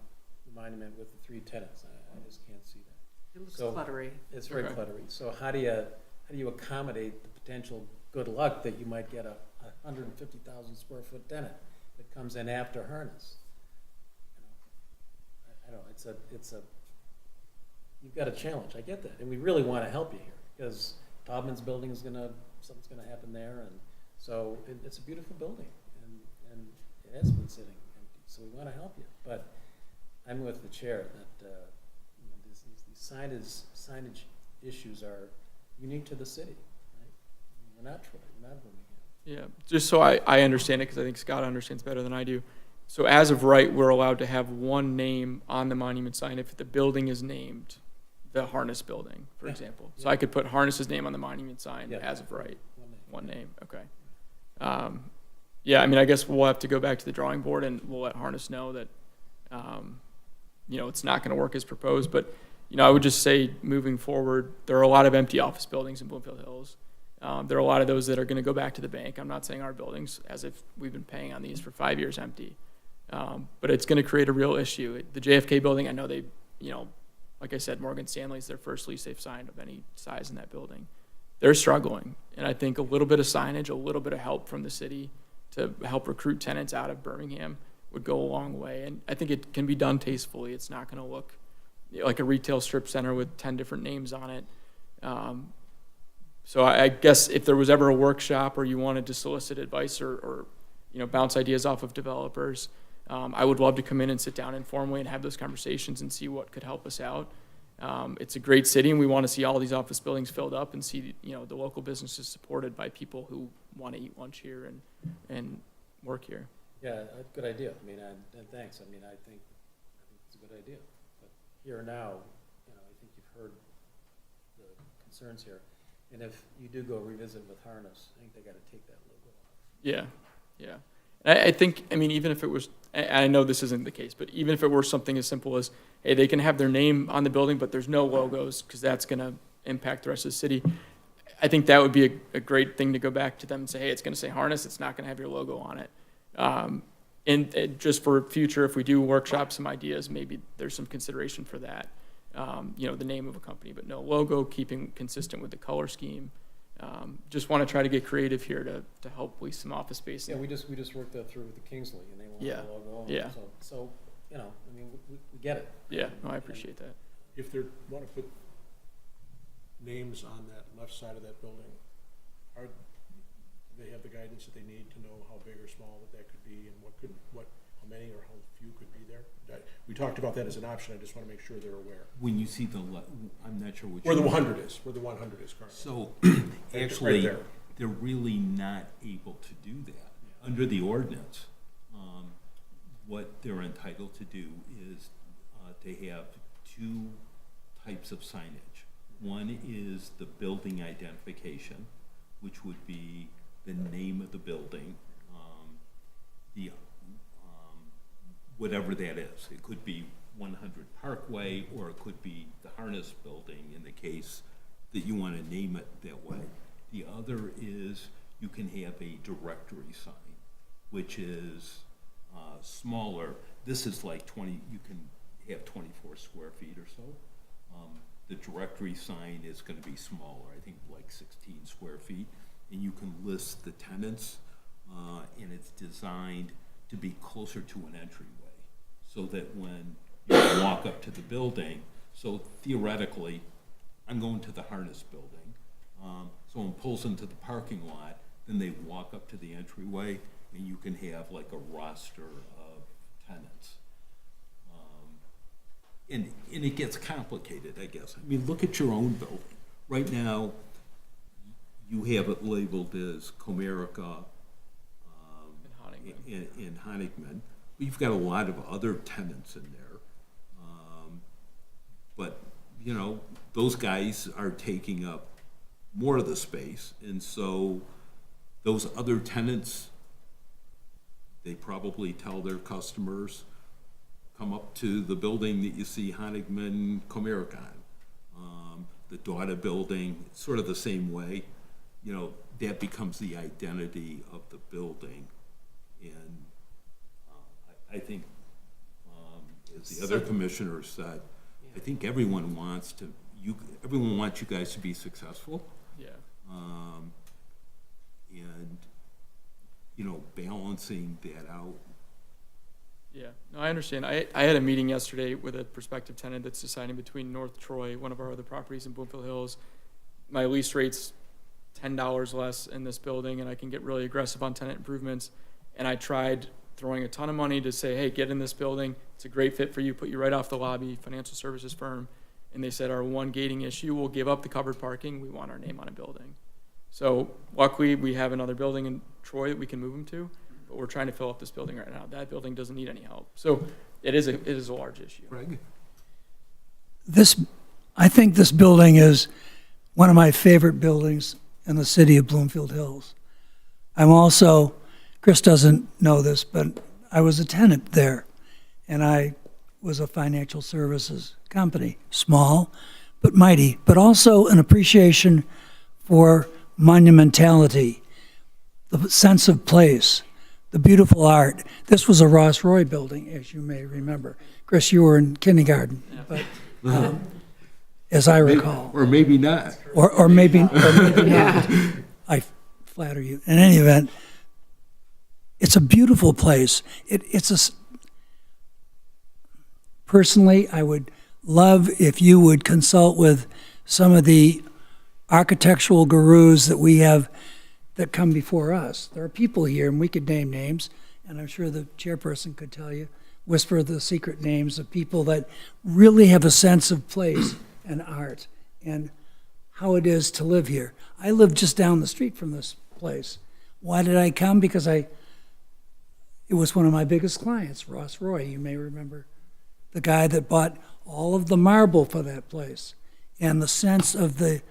the monument with the 3 tenants. I just can't see that. It looks So- cluttery. It's very cluttery. So how do you accommodate the potential good luck that you might get a 150,000 square foot tenant that comes in after Harness? I don't know, it's a, you've got a challenge, I get that, and we really want to help you here, because Taubman's building is something's gonna happen there, and so it's a beautiful building, and it has been sitting empty, so we want to help you, but I'm with the chair that, you know, these signage issues are unique to the city, right? I mean, we're not Troy, we're not Birmingham. Yeah, just so I understand it, because I think Scott understands better than I do. So as of right, we're allowed to have one name on the monument sign if the building is named the Harness Building, for example. So I could put Harness's name on the monument sign as of right. One name, okay. Yeah, I mean, I guess we'll have to go back to the drawing board and we'll let Harness know that, you know, it's not going to work as proposed. But, you know, I would just say moving forward, there are a lot of empty office buildings in Bloomfield Hills. There are a lot of those that are going to go back to the bank. I'm not saying our buildings, as if we've been paying on these for 5 years empty. But it's going to create a real issue. The JFK building, I know they, you know, like I said, Morgan Stanley's their first lease they've signed of any size in that building. They're struggling. And I think a little bit of signage, a little bit of help from the city to help recruit tenants out of Birmingham would go a long way. And I think it can be done tastefully. It's not going to look like a retail strip center with 10 different names on it. So I guess if there was ever a workshop or you wanted to solicit advice or you know, bounce ideas off of developers, I would love to come in and sit down informally and have those conversations and see what could help us out. It's a great city, and we want to see all these office buildings filled up and see, the local businesses supported by people who want to eat lunch here and work here. Yeah, good idea. I mean, and thanks. I mean, I think it's a good idea. But here now, I think you've heard the concerns here. And if you do go revisit with Harness, I think they got to take that logo off. Yeah, yeah. I think, even if it was, I know this isn't the case, but even if it were something as simple as, hey, they can have their name on the building, but there's no logos, because that's going to impact the rest of the city. I think that would be a great thing to go back to them and say, hey, it's going to say Harness, it's not going to have your logo on it. And just for future, if we do workshop some ideas, maybe there's some consideration for that. The name of a company, but no logo, keeping consistent with the color scheme. Just want to try to get creative here to help lease some office space. Yeah, we just worked that through with the Kingsley, and they want Yeah. the logo on. Yeah. So, we get it. Yeah, no, I appreciate that. If they want to put names on that left side of that building, do they have the guidance that they need to know how big or small that could be, and how many or how few could be there? We talked about that as an option. I just want to make sure they're aware. When you see I'm not sure which. Where the 100 is currently. So, Right actually, there. they're really not able to do that. Under the ordinance, what they're entitled to do is to have two types of signage. One is the building identification, which would be the name of the building, whatever that is. It could be 100 Parkway, or it could be the Harness Building in the case that you want to name it that way. The other is you can have a directory sign, which is smaller. This is like 20, you can have 24 square feet or so. The directory sign is going to be smaller, I think like 16 square feet, and you can list the tenants, and it's designed to be closer to an entryway, so that when you walk up to the building, so theoretically, I'm going to the Harness Building, someone pulls into the parking lot, then they walk up to the entryway, and you can have like a roster of tenants. And it gets complicated, I guess. I mean, look at your own building. Right now, you have it labeled as Comerica in Honigman. You've got a lot of other tenants in there. But, those guys are taking up more of the space. And so those other tenants, they probably tell their customers, come up to the building that you see Honigman Comerica on. The daughter building, sort of the same way. That becomes the identity of the building. And I think, as the other commissioner said, I think everyone wants you guys to be successful. Yeah. And, balancing that out. Yeah, no, I understand. I had a meeting yesterday with a prospective tenant that's deciding between North Troy, one of our other properties in Bloomfield Hills. My lease rate's $10 less in this building, and I can get really aggressive on tenant improvements. And I tried throwing a ton of money to say, hey, get in this building. It's a great fit for you. Put you right off the lobby, financial services firm. And they said, our one gating issue, we'll give up the covered parking. We want our name on a building. So luckily, we have another building in Troy that we can move them to. But we're trying to fill up this building right now. That building doesn't need any help. So it is a large issue. Greg? I think this building is one of my favorite buildings in the city of Bloomfield Hills. I'm also, Chris doesn't know this, but I was a tenant there, and I was a financial services company, small but mighty, but also an appreciation for monumentality, the sense of place, the beautiful art. This was a Ross Roy building, as you may remember. Chris, you were in kindergarten, but as I recall. Or maybe not. Or maybe not. I flatter you. In any event, it's a beautiful place. Personally, I would love if you would consult with some of the architectural gurus that we have that come before us. There are people here, and we could name names, and I'm sure the chairperson could tell you, whisper the secret names of people that really have a sense of place and art and how it is to live here. I live just down the street from this place. Why did I come? Because it was one of my biggest clients, Ross Roy. You may remember the guy that bought all of the marble for that place and the sense of the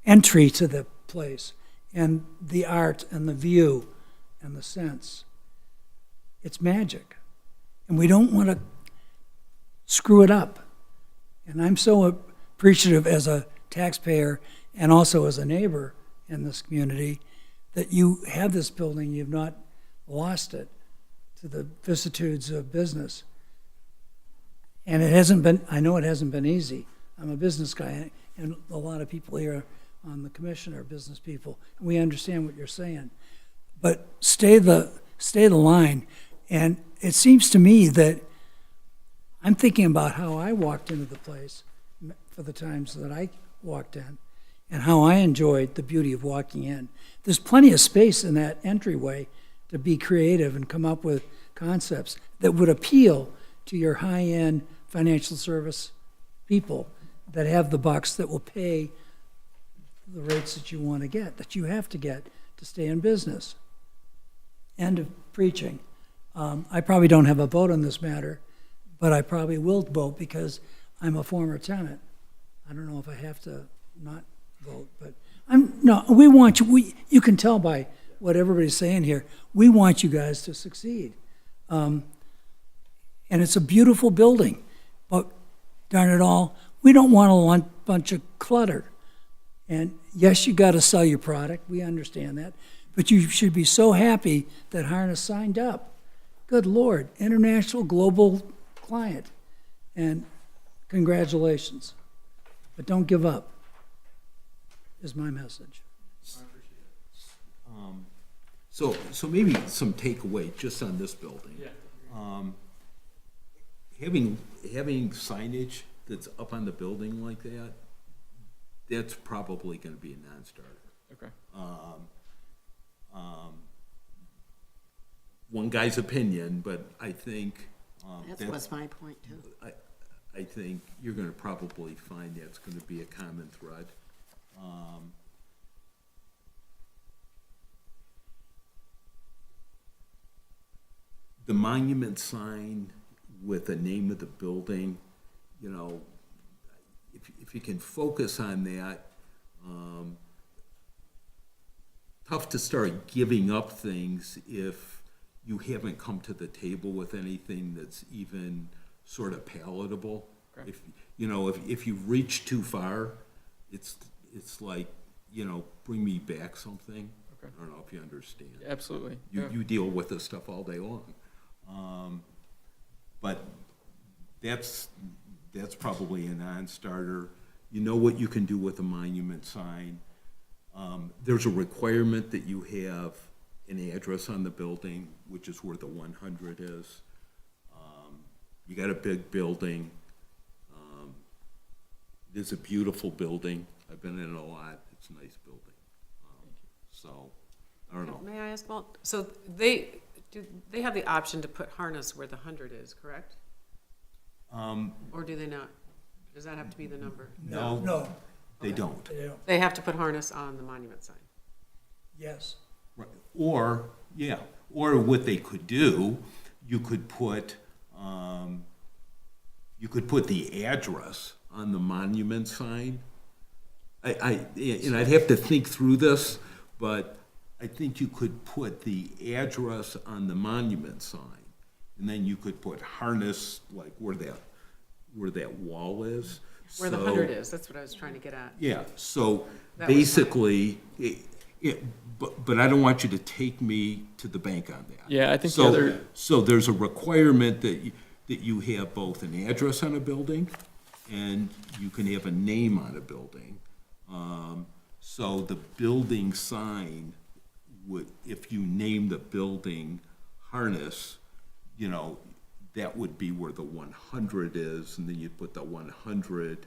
entry to the place and the art and the view and the sense. It's magic. And we don't want to screw it up. And I'm so appreciative as a taxpayer and also as a neighbor in this community that you have this building, you've not lost it to the vicissitudes of business. And it hasn't been, I know it hasn't been easy. I'm a business guy, and a lot of people here on the commission are business people. We understand what you're saying. But stay the line. And it seems to me that I'm thinking about how I walked into the place for the times that I walked in and how I enjoyed the beauty of walking in. There's plenty of space in that entryway to be creative and come up with concepts that would appeal to your high-end financial service people that have the bucks that will pay the rates that you want to get, that you have to get to stay in business. End of preaching. I probably don't have a vote on this matter, but I probably will vote because I'm a former tenant. I don't know if I have to not vote, but we want you, you can tell by what everybody's saying here, we want you guys to succeed. And it's a beautiful building, but darn it all, we don't want a bunch of clutter. And yes, you got to sell your product, we understand that, but you should be so happy that Harness signed up. Good Lord, international global client, and congratulations. But don't give up, is my message. So maybe some takeaway just on this building. Having signage that's up on the building like that, that's probably gonna be a non-starter. Okay. One guy's opinion, but I think, That was my point too. I think you're gonna probably find that's gonna be a common thread. The monument sign with the name of the building, you know, if you can focus on that, tough to start giving up things if you haven't come to the table with anything that's even sort of palatable. Okay. If you reach too far, it's like, bring me back something. Okay. I don't know if you understand. Absolutely. Yeah. You deal with this stuff all day long. But that's probably a non-starter. You know what you can do with a monument sign. There's a requirement that you have an address on the building, which is where the 100 is. You got a big building. It is a beautiful building. I've been in it a lot. It's a nice building. So, I don't know. May I ask, Walt, so they have the option to put Harness where the 100 is, correct? Or do they not? Does that have to be the number? No, They don't. they don't. They have to put Harness on the monument sign. Yes. Right. Or what they could do, you could put the address on the monument sign. And I'd have to think through this, but I think you could put the address on the monument sign, and then you could put Harness, like where that wall is. Where the 100 is, that's what I was trying to get at. Yeah, so That was basically, but I don't want you to take me to the bank on that. Yeah, I think the So, other, so there's a requirement that you have both an address on a building and you can have a name on a building. So the building sign would, if you name the building Harness, that would be where the 100 is, and then you'd put the 100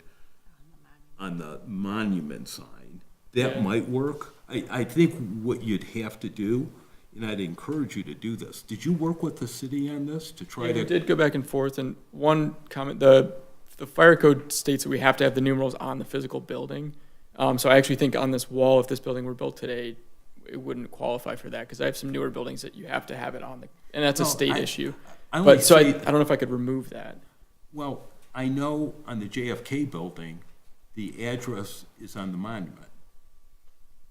on the monument sign. That might work. I think what you'd have to do, and I'd encourage you to do this, did you work with the city on this to try yeah, we to? did go back and forth, and one comment, the the fire code states that we have to have the numerals on the physical building. So I actually think on this wall, if this building were built today, it wouldn't qualify for that, because I have some newer buildings that you have to have it on the, and that's a No, state I- issue. I only But, so I see- don't know if I could remove that. Well, I know on the JFK building, the address is on the monument.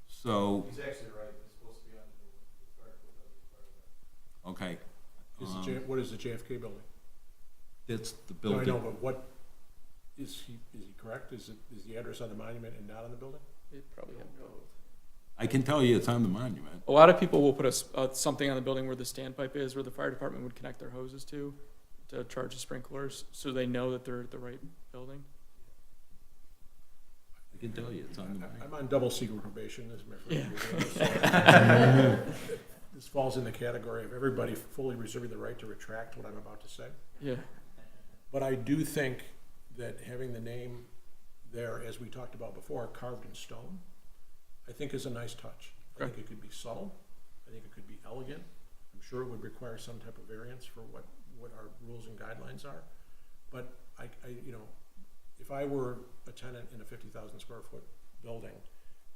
So, He's actually right, it's supposed to be on the article doesn't require okay. that. What is the JFK building? It's the No, I building. know, but what, is he correct? Is the address on the monument and not on the building? It probably have both. I can tell you it's on the monument. A lot of people will put something on the building where the standpipe is, where the fire department would connect their hoses to charge the sprinklers, so they know that they're at the right building. I can tell you it's on the monument. I'm on double secret probation, this is my Yeah. first year. This falls in the category of everybody fully reserving the right to retract what I'm about to say. Yeah. But I do think that having the name there, as we talked about before, carved in stone, I think is a nice touch. I think it could be subtle. I think it could be elegant. I'm sure it would require some type of variance for what our rules and guidelines are. But I if I were a tenant in a 50,000 square foot building,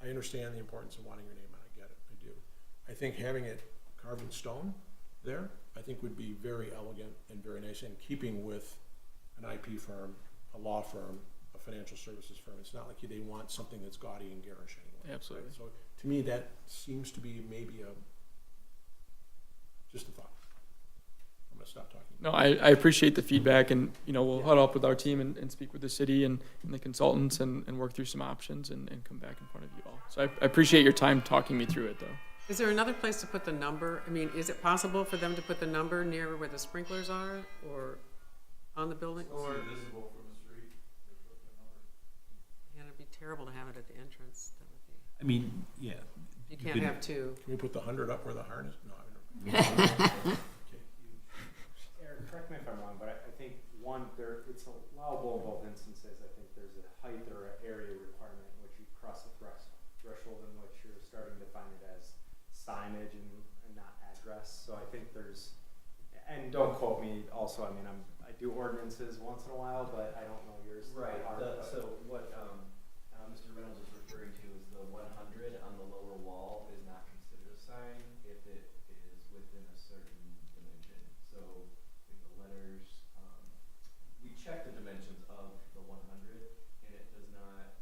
I understand the importance of wanting your name on it. I get it, I do. I think having it carved in stone there, I think would be very elegant and very nice, in keeping with an IP firm, a law firm, a financial services firm. It's not like they want something that's gaudy and garish anyway. Absolutely. Right? So to me, that seems to be maybe just a thought. I'm gonna stop talking. No, I appreciate the feedback, and, we'll huddle up with our team and speak with the city and the consultants and work through some options and come back in front of you all. So I appreciate your time talking me through it, though. Is there another place to put the number? I mean, is it possible for them to put the number near where the sprinklers are, or on the building, or? Visible from the street. Yeah, it'd be terrible to have it at the entrance. That would be, I mean, yeah. you can't have two. Can we put the 100 up where the harness? No, I don't. Eric, correct me if I'm wrong, but I think it's allowable in both instances. I think there's a height or an area requirement in which you cross the threshold in which you're starting to define it as signage and not address. So I think and don't quote me also, I mean, I do ordinances once in a while, but I don't know yours. Right, But- so what Mr. Reynolds is referring to is the 100 on the lower wall is not considered a sign if it is within a certain dimension. So in the letters, we check the dimensions of the 100 and it does not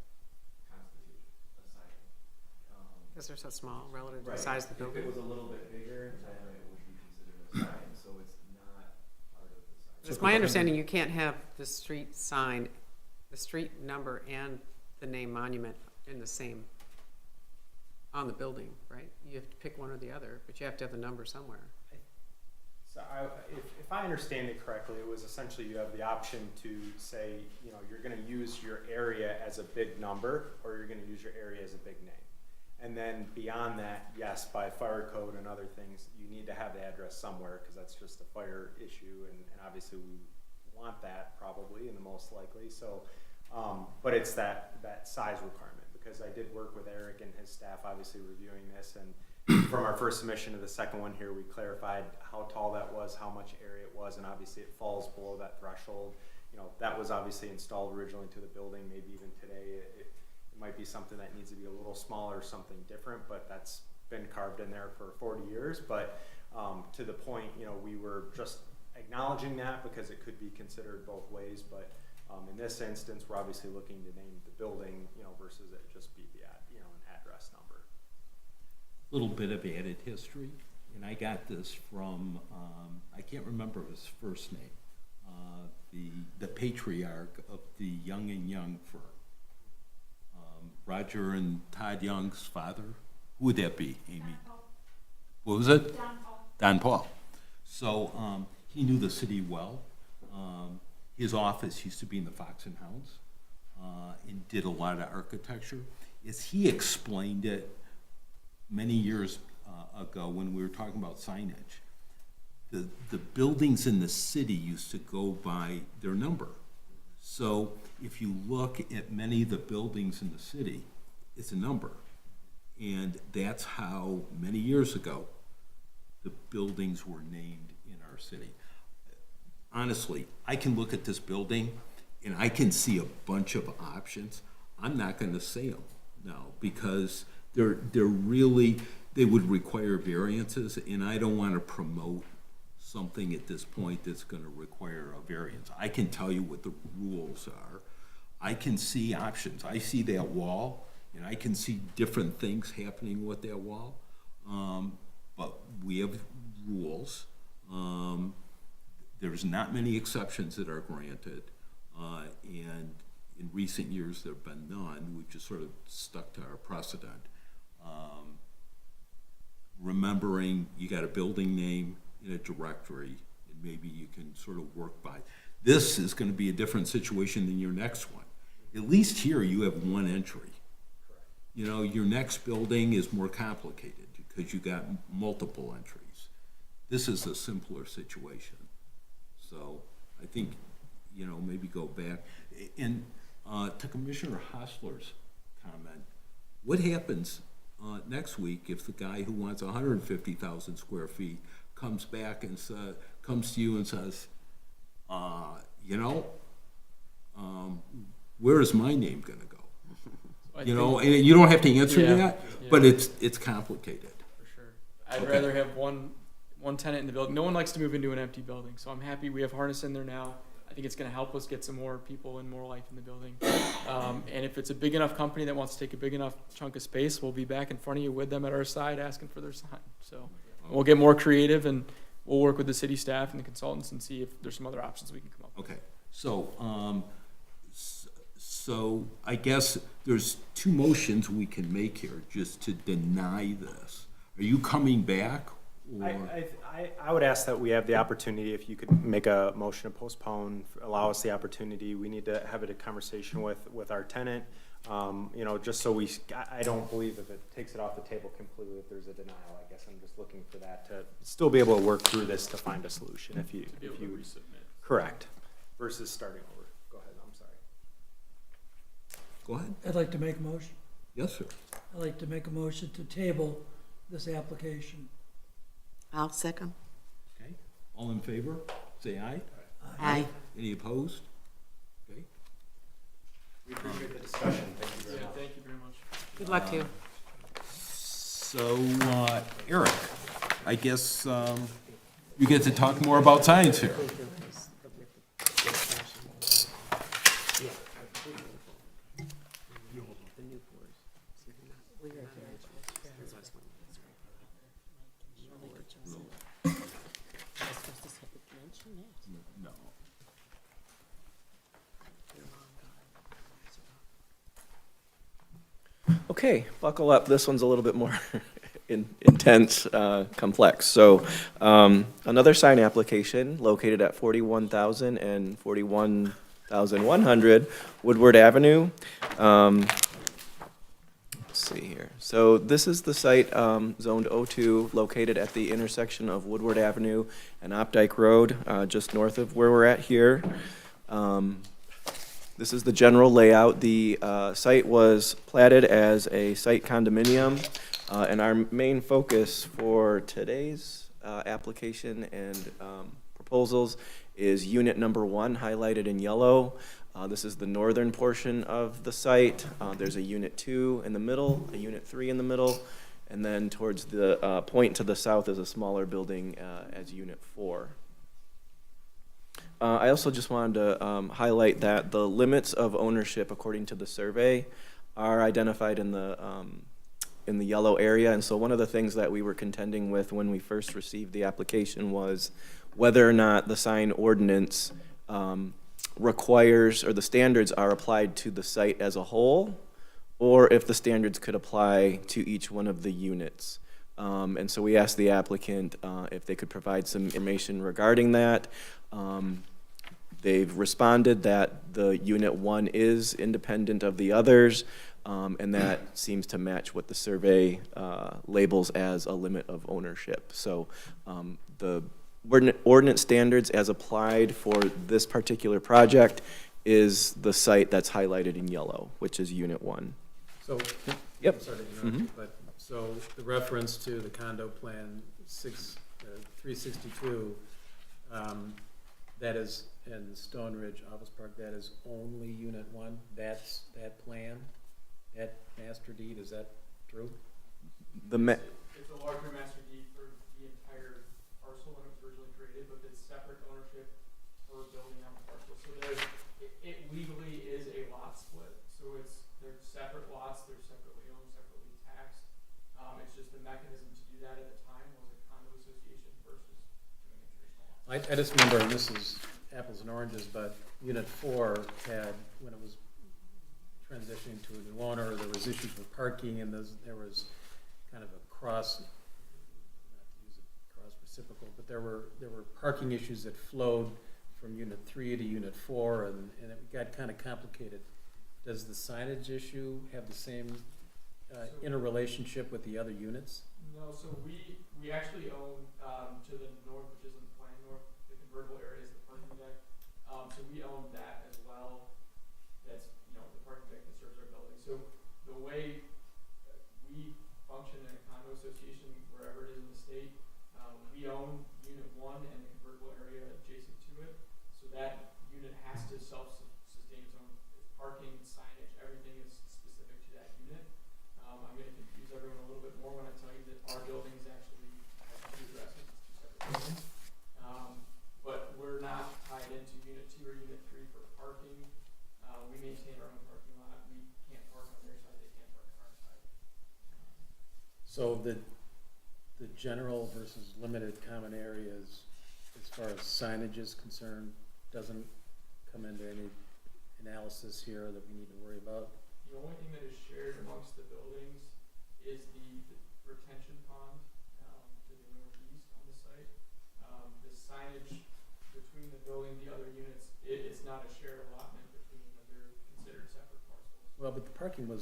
constitute a sign. Because they're so small relative to the Right. size of the If it building. was a little bit bigger, then it would be considered a sign, so it's not part of the sign. It's my understanding you can't have the street sign, the street number and the name monument in the same, on the building, right? You have to pick one or the other, but you have to have the number somewhere. So if I understand it correctly, it was essentially you have the option to say, you're gonna use your area as a big number, or you're gonna use your area as a big name. And then beyond that, yes, by fire code and other things, you need to have the address somewhere, because that's just a fire issue, and obviously we want that probably, and the most likely, so, but it's that size requirement, because I did work with Eric and his staff, obviously reviewing this, and from our first submission to the second one here, we clarified how tall that was, how much area it was, and obviously it falls below that threshold. That was obviously installed originally to the building, maybe even today, it might be something that needs to be a little smaller, something different, but that's been carved in there for 40 years. But to the point, we were just acknowledging that because it could be considered both ways. But in this instance, we're obviously looking to name the building, versus it just be the an address number. Little bit of added history, and I got this from, I can't remember his first name, the patriarch of the Young and Young firm. Roger and Todd Young's father. Who would that be, Amy? What was it? Don Paul. Don Paul. So he knew the city well. His office used to be in the Fox and Hounds, and did a lot of architecture. As he explained it many years ago when we were talking about signage, the buildings in the city used to go by their number. So if you look at many of the buildings in the city, it's a number. And that's how, many years ago, the buildings were named in our city. Honestly, I can look at this building and I can see a bunch of options, I'm not gonna say them now, because they're really, they would require variances, and I don't wanna promote something at this point that's gonna require a variance. I can tell you what the rules are. I can see options. I see that wall, and I can see different things happening with that wall. But we have rules. There's not many exceptions that are granted, and in recent years, there've been none. We've just sort of stuck to our precedent. Remembering you got a building name in a directory, and maybe you can sort of work by. This is gonna be a different situation than your next one. At least here, you have one entry. You know, your next building is more complicated because you got multiple entries. This is a simpler situation. So I think, you know, maybe go back. And to Commissioner Hostler's comment, what happens next week if the guy who wants 150,000 square feet comes back and comes to you and says, you know, where is my name gonna go? You know, and you don't have to answer that, but it's complicated. For sure. I'd rather have one tenant in the building. No one likes to move into an empty building, so I'm happy we have Harness in there now. I think it's gonna help us get some more people and more life in the building. And if it's a big enough company that wants to take a big enough chunk of space, we'll be back in front of you with them at our side asking for their sign. So we'll get more creative, and we'll work with the city staff and the consultants and see if there's some other options we can come up with. Okay, so, so I guess there's two motions we can make here just to deny this. Are you coming back, or? I would ask that we have the opportunity, if you could make a motion to postpone, allow us the opportunity. We need to have a conversation with our tenant, you know, just so I don't believe if it takes it off the table completely, if there's a denial. I guess I'm just looking for that to still be able to work through this to find a solution if you Resubmit. correct, versus starting over. Go ahead, I'm sorry. Go ahead. I'd like to make a motion. Yes, sir. I'd like to make a motion to table this application. I'll second. Okay, all in favor, say aye. Aye. Any opposed? Okay. We appreciate the discussion. Thank you very much. Thank you very much. Good luck to you. So, Eric, I guess you get to talk more about science here. No. Okay, buckle up. This one's a little bit more intense, complex. So, another sign application located at 41,000 and 41,100 Woodward Avenue. Let's see here. So this is the site, zoned O2, located at the intersection of Woodward Avenue and Opdyke Road, just north of where we're at here. This is the general layout. The site was platted as a site condominium, and our main focus for today's application and proposals is unit number 1, highlighted in yellow. This is the northern portion of the site. There's a unit 2 in the middle, a unit 3 in the middle, and then towards the point to the south is a smaller building as unit 4. I also just wanted to highlight that the limits of ownership, according to the survey, are identified in the yellow area. And so one of the things that we were contending with when we first received the application was whether or not the sign ordinance requires, or the standards are applied to the site as a whole, or if the standards could apply to each one of the units. And so we asked the applicant if they could provide some information regarding that. They've responded that the unit 1 is independent of the others, and that seems to match what the survey labels as a limit of ownership. So the ordinance standards as applied for this particular project is the site that's highlighted in yellow, which is unit 1. So, Yep. I'm sorry to interrupt you, but, so the reference to the condo plan 362, that is, in Stone Ridge Office Park, that is only Unit 1? That's, that plan, that master deed, is that true? The ma- It's a larger master deed for the entire parcel when it was originally created, but it's separate ownership per building on the parcel. So there's, it legally is a lot split. So they're separate lots, they're separately owned, separately taxed. It's just the mechanism to do that at the time was a condo association versus doing a traditional lot. I just remember, and this is apples and oranges, but Unit 4 had, when it was transitioning to a new owner, there was issues with parking, and there was kind of a cross, not to use a cross reciprocal, but there were parking issues that flowed from Unit 3 to Unit 4, and it got kind of complicated. Does the signage issue have the same interrelationship with the other units? No, so we actually own, to the north, which isn't plan north, the convertible area is the parking deck. So we own that as well. That's, the parking deck that serves our building. So the way we function in a condo association, wherever it is in the state, we own Unit 1 and the convertible area adjacent to it. So that unit has to self-sustain its own parking, signage, everything is specific to that unit. I'm going to confuse everyone a little bit more when I tell you that our building is actually has two addresses, it's two separate buildings. But we're not tied into Unit 2 or Unit 3 for parking. We maintain our own parking lot. We can't park on their side, they can't park on our side. So the general versus limited common areas, as far as signage is concerned, doesn't come into any analysis here that we need to worry about? The only thing that is shared amongst the buildings is the retention pond to the northeast on the site. The signage between the building, the other units, it's not a shared allotment between them. They're considered separate parcels. Well, but the parking there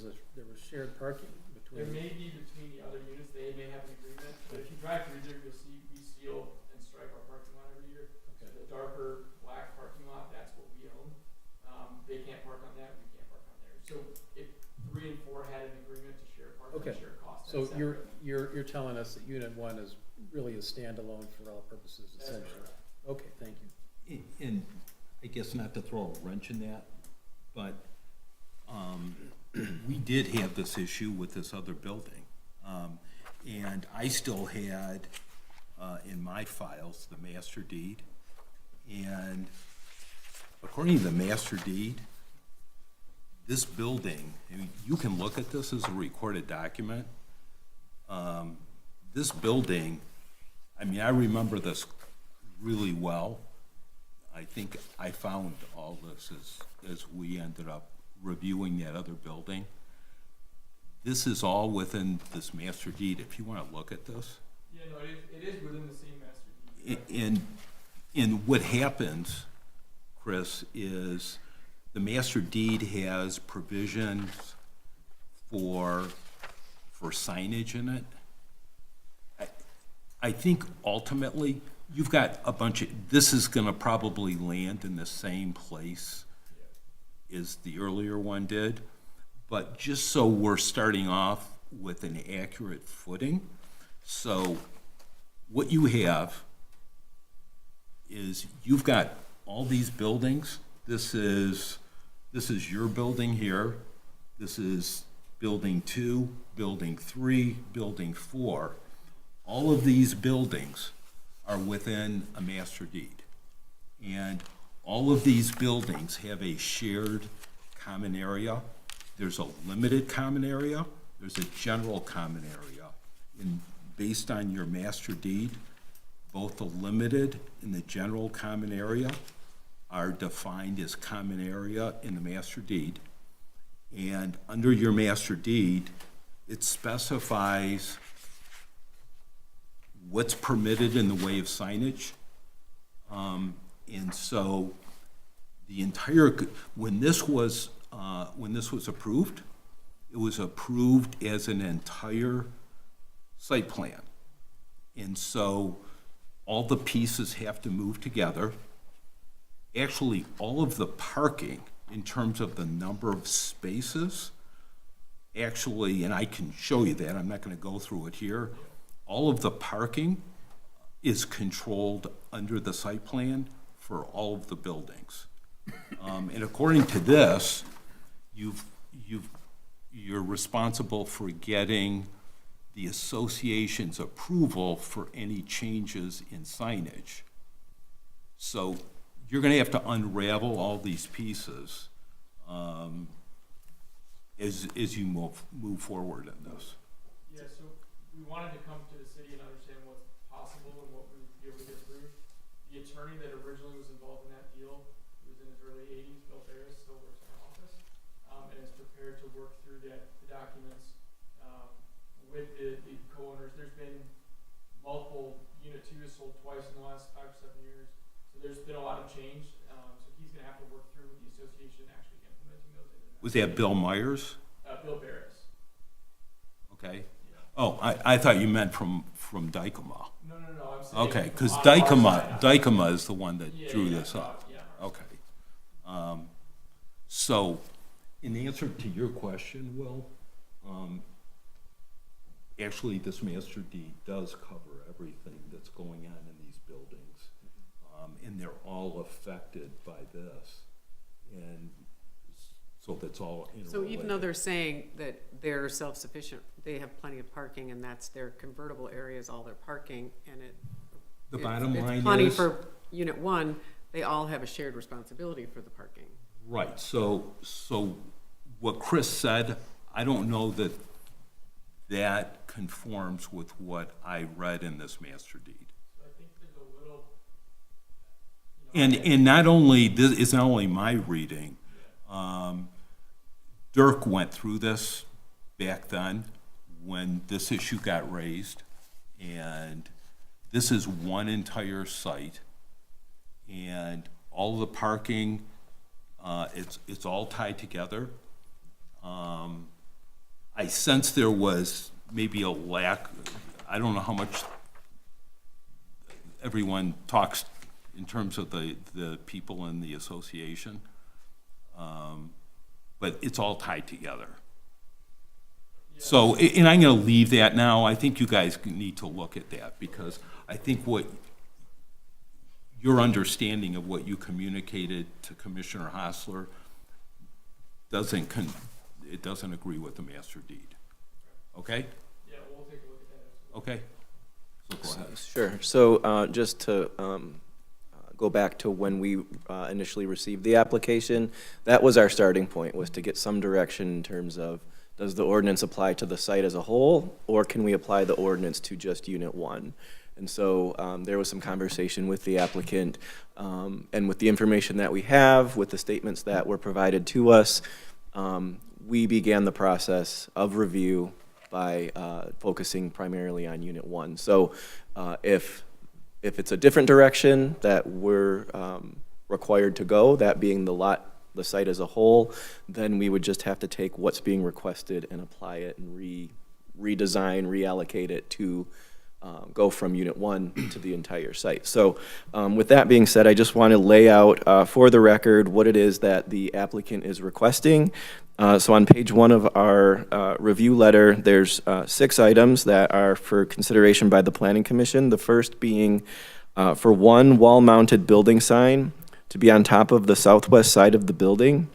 was shared parking between. There may be between the other units, they may have an agreement, but if you drive through there, you'll see we seal and stripe our parking lot every year. So the darker black parking lot, that's what we own. They can't park on that, we can't park on there. So if 3 and 4 had an agreement to share parking, Okay. share costs. So that's you're separate. telling us that Unit 1 is really a standalone for all purposes, That's essentially? correct. Okay, thank you. And I guess not to throw a wrench in that, but we did have this issue with this other building. And I still had in my files the master deed. And according to the master deed, this building, I mean, you can look at this as a recorded document. This building, I mean, I remember this really well. I think I found all this as we ended up reviewing that other building. This is all within this master deed, if you want to look at this. Yeah, no, it is within the same master deed. And what happens, Chris, is the master deed has provisions for signage in it. I think ultimately, you've got a bunch of, this is gonna probably land in the same place as the earlier one did. But just so we're starting off with an accurate footing, so what you have is you've got all these buildings. This is your building here. This is building 2, building 3, building 4. All of these buildings are within a master deed. And all of these buildings have a shared common area. There's a limited common area, there's a general common area. And based on your master deed, both the limited and the general common area are defined as common area in the master deed. And under your master deed, it specifies what's permitted in the way of signage. And so the entire, when this was approved, it was approved as an entire site plan. And so all the pieces have to move together. Actually, all of the parking, in terms of the number of spaces, actually, and I can show you that, I'm not gonna go through it here, all of the parking is controlled under the site plan for all of the buildings. And according to this, you're responsible for getting the association's approval for any changes in signage. So you're gonna have to unravel all these pieces, as you move forward in this. Yeah, so we wanted to come to the city and understand what's possible and what we would be able to get through. The attorney that originally was involved in that deal, who was in his early 80s, Bill Barris, still works in our office, and is prepared to work through the documents with the co-owners. There's been multiple, Unit 2 has sold twice in the last 5 or 7 years, so there's been a lot of change. So he's gonna have to work through with the association actually implementing those. Was that Bill Myers? Bill Barris. Okay. Oh, I thought you meant from Dykema. No, I'm saying. Okay, because on our side. Dykema is the one that Yeah, drew yeah, this up. yeah. Okay. So, in answer to your question, Will, actually, this master deed does cover everything that's going on in these buildings. And they're all affected by this. And so that's all interrelated. So even though they're saying that they're self-sufficient, they have plenty of parking, and that's their convertible area is all their parking, and The it's bottom line plenty is. for Unit 1, they all have a shared responsibility for the parking. Right, so what Chris said, I don't know that that conforms with what I read in this master deed. I think there's a little, And not only, this is not only my reading, Dirk went through this back then when this issue got raised, and this is one entire site, and all the parking, it's all tied together. I sense there was maybe a lack, I don't know how much everyone talks in terms of the people in the association, but it's all tied together. So, and I'm gonna leave that now. I think you guys need to look at that, because I think what your understanding of what you communicated to Commissioner Hostler doesn't agree with the master deed. Okay? yeah, we'll take a look at that. Okay? So go ahead. Sure. So just to go back to when we initially received the application, that was our starting point, was to get some direction in terms of, does the ordinance apply to the site as a whole, or can we apply the ordinance to just Unit 1? And so there was some conversation with the applicant, and with the information that we have, with the statements that were provided to us, we began the process of review by focusing primarily on Unit 1. So if it's a different direction that we're required to go, that being the site as a whole, then we would just have to take what's being requested and apply it and redesign, reallocate it to go from Unit 1 to the entire site. So with that being said, I just want to lay out for the record what it is that the applicant is requesting. So on page 1 of our review letter, there's 6 items that are for consideration by the Planning Commission. The first being for one wall-mounted building sign to be on top of the southwest side of the building.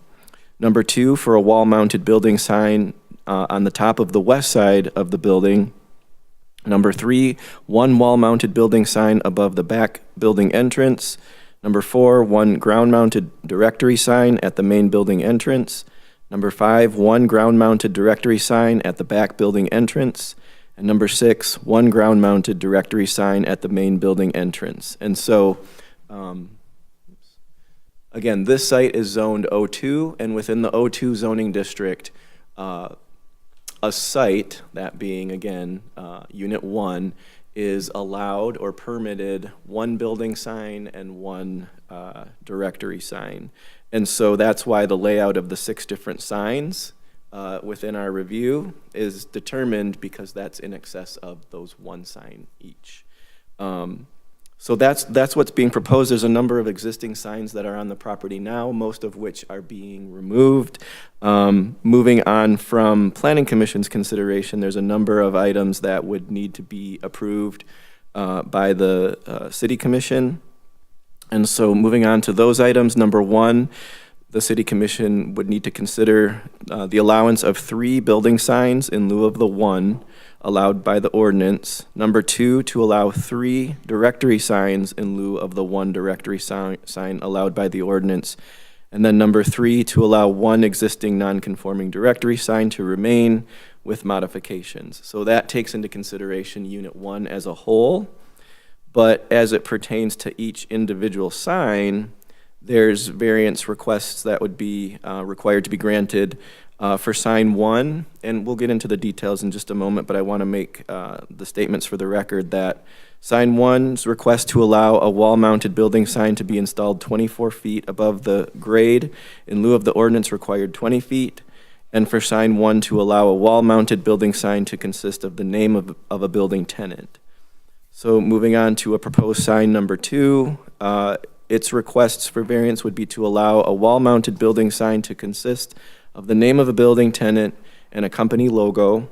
Number 2, for a wall-mounted building sign on the top of the west side of the building. Number 3, one wall-mounted building sign above the back building entrance. Number 4, one ground-mounted directory sign at the main building entrance. Number 5, one ground-mounted directory sign at the back building entrance. And number 6, one ground-mounted directory sign at the main building entrance. And so, again, this site is zoned O2, and within the O2 zoning district, a site, that being, again, Unit 1, is allowed or permitted one building sign and one directory sign. And so that's why the layout of the 6 different signs within our review is determined, because that's in excess of those one sign each. So that's what's being proposed. There's a number of existing signs that are on the property now, most of which are being removed. Moving on from Planning Commission's consideration, there's a number of items that would need to be approved by the City Commission. And so moving on to those items, number one, the city commission would need to consider the allowance of 3 building signs in lieu of the 1 allowed by the ordinance. Number 2, to allow 3 directory signs in lieu of the 1 directory sign allowed by the ordinance. And then number 3, to allow 1 existing non-conforming directory sign to remain with modifications. So that takes into consideration Unit 1 as a whole, but as it pertains to each individual sign, there's variance requests that would be required to be granted for sign 1, and we'll get into the details in just a moment, but I want to make the statements for the record that sign 1's request to allow a wall-mounted building sign to be installed 24 feet above the grade in lieu of the ordinance required 20 feet, and for sign 1 to allow a wall-mounted building sign to consist of the name of a building tenant. So moving on to a proposed sign number 2, its requests for variance would be to allow a wall-mounted building sign to consist of the name of a building tenant and a company logo.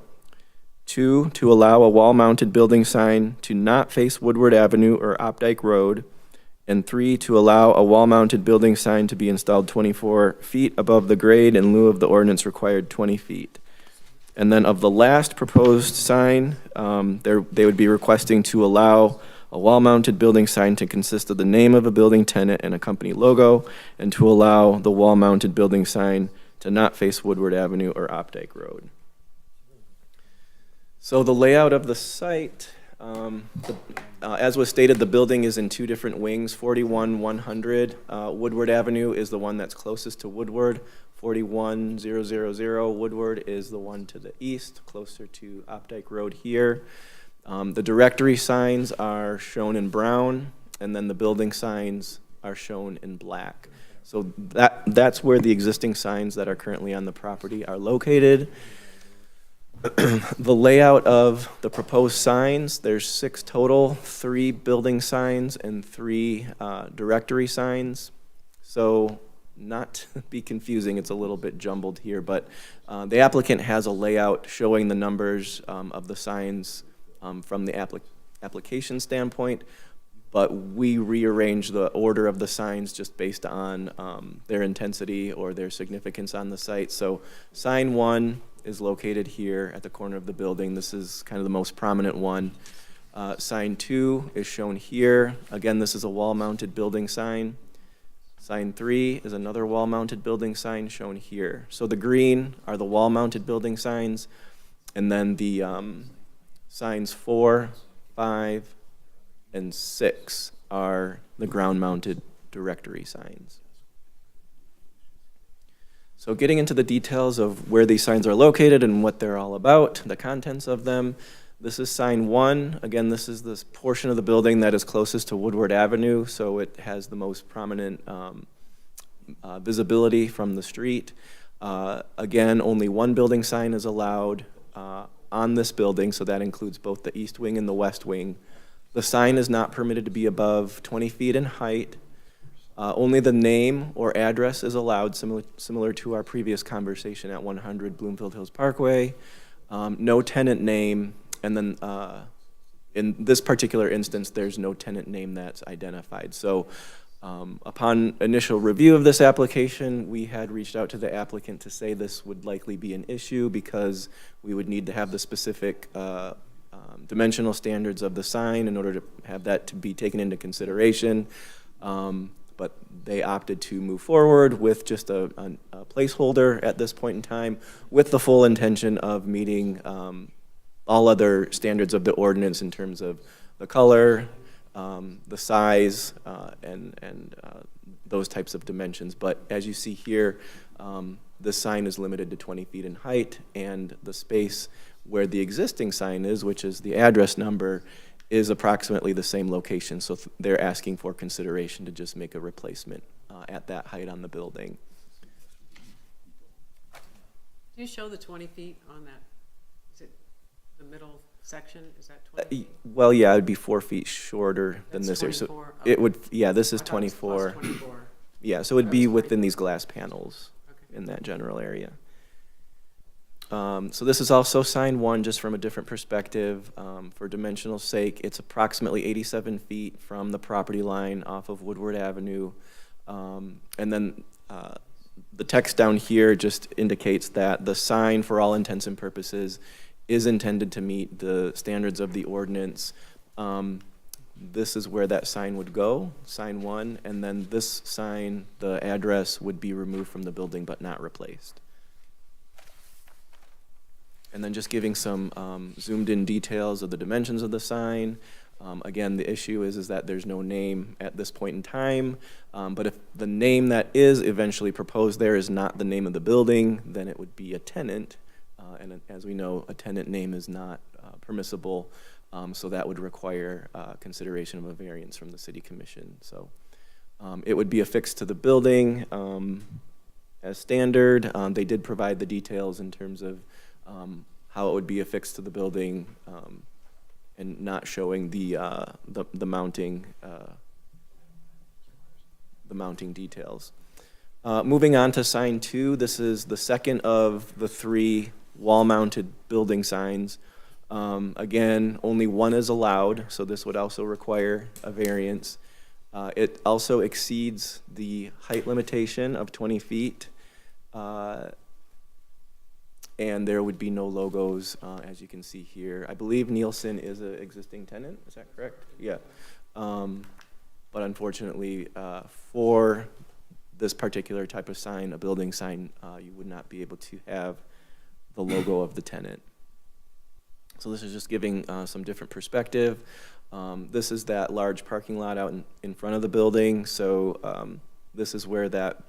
2, to allow a wall-mounted building sign to not face Woodward Avenue or Opdyke Road. And 3, to allow a wall-mounted building sign to be installed 24 feet above the grade in lieu of the ordinance required 20 feet. And then of the last proposed sign, they would be requesting to allow a wall-mounted building sign to consist of the name of a building tenant and a company logo, and to allow the wall-mounted building sign to not face Woodward Avenue or Opdyke Road. So the layout of the site, as was stated, the building is in 2 different wings. 41-100 Woodward Avenue is the one that's closest to Woodward. 41-000 Woodward is the one to the east, closer to Opdyke Road here. The directory signs are shown in brown, and then the building signs are shown in black. So that's where the existing signs that are currently on the property are located. The layout of the proposed signs, there's 6 total, 3 building signs and 3 directory signs. So not to be confusing, it's a little bit jumbled here, but the applicant has a layout showing the numbers of the signs from the application standpoint, but we rearrange the order of the signs just based on their intensity or their significance on the site. So sign 1 is located here at the corner of the building. This is kind of the most prominent one. Sign 2 is shown here. Again, this is a wall-mounted building sign. Sign 3 is another wall-mounted building sign shown here. So the green are the wall-mounted building signs, and then the signs 4, 5, and 6 are the ground-mounted directory signs. So getting into the details of where these signs are located and what they're all about, the contents of them, this is sign 1. Again, this is this portion of the building that is closest to Woodward Avenue, so it has the most prominent visibility from the street. Again, only 1 building sign is allowed on this building, so that includes both the east wing and the west wing. The sign is not permitted to be above 20 feet in height. Only the name or address is allowed, similar to our previous conversation at 100 Bloomfield Hills Parkway. No tenant name, and then in this particular instance, there's no tenant name that's identified. So upon initial review of this application, we had reached out to the applicant to say this would likely be an issue because we would need to have the specific dimensional standards of the sign in order to have that to be taken into consideration. But they opted to move forward with just a placeholder at this point in time with the full intention of meeting all other standards of the ordinance in terms of the color, the size, and those types of dimensions. But as you see here, the sign is limited to 20 feet in height, and the space where the existing sign is, which is the address number, is approximately the same location. So they're asking for consideration to just make a replacement at that height on the building. Do you show the 20 feet on that? Is it the middle section? Is that 20? Well, yeah, it'd be 4 feet shorter than That's this area. So 24, it okay. would, yeah, this is I thought it was plus 24. 24. Yeah, so it'd be within these glass panels Okay. in that general area. So this is also sign one, just from a different perspective. For dimensional sake, it's approximately 87 feet from the property line off of Woodward Avenue. And then the text down here just indicates that the sign, for all intents and purposes, is intended to meet the standards of the ordinance. This is where that sign would go, sign one, and then this sign, the address, would be removed from the building but not replaced. And then just giving some zoomed-in details of the dimensions of the sign. Again, the issue is that there's no name at this point in time, but if the name that is eventually proposed there is not the name of the building, then it would be a tenant, and as we know, a tenant name is not permissible, so that would require consideration of a variance from the city commission. So it would be affixed to the building as standard. They did provide the details in terms of how it would be affixed to the building, and not showing the mounting details. Moving on to sign two, this is the second of the 3 wall-mounted building signs. Again, only one is allowed, so this would also require a variance. It also exceeds the height limitation of 20 feet. And there would be no logos, as you can see here. I believe Nielsen is an existing tenant, is that correct? Yeah. But unfortunately, for this particular type of sign, a building sign, you would not be able to have the logo of the tenant. So this is just giving some different perspective. This is that large parking lot out in front of the building. So this is where that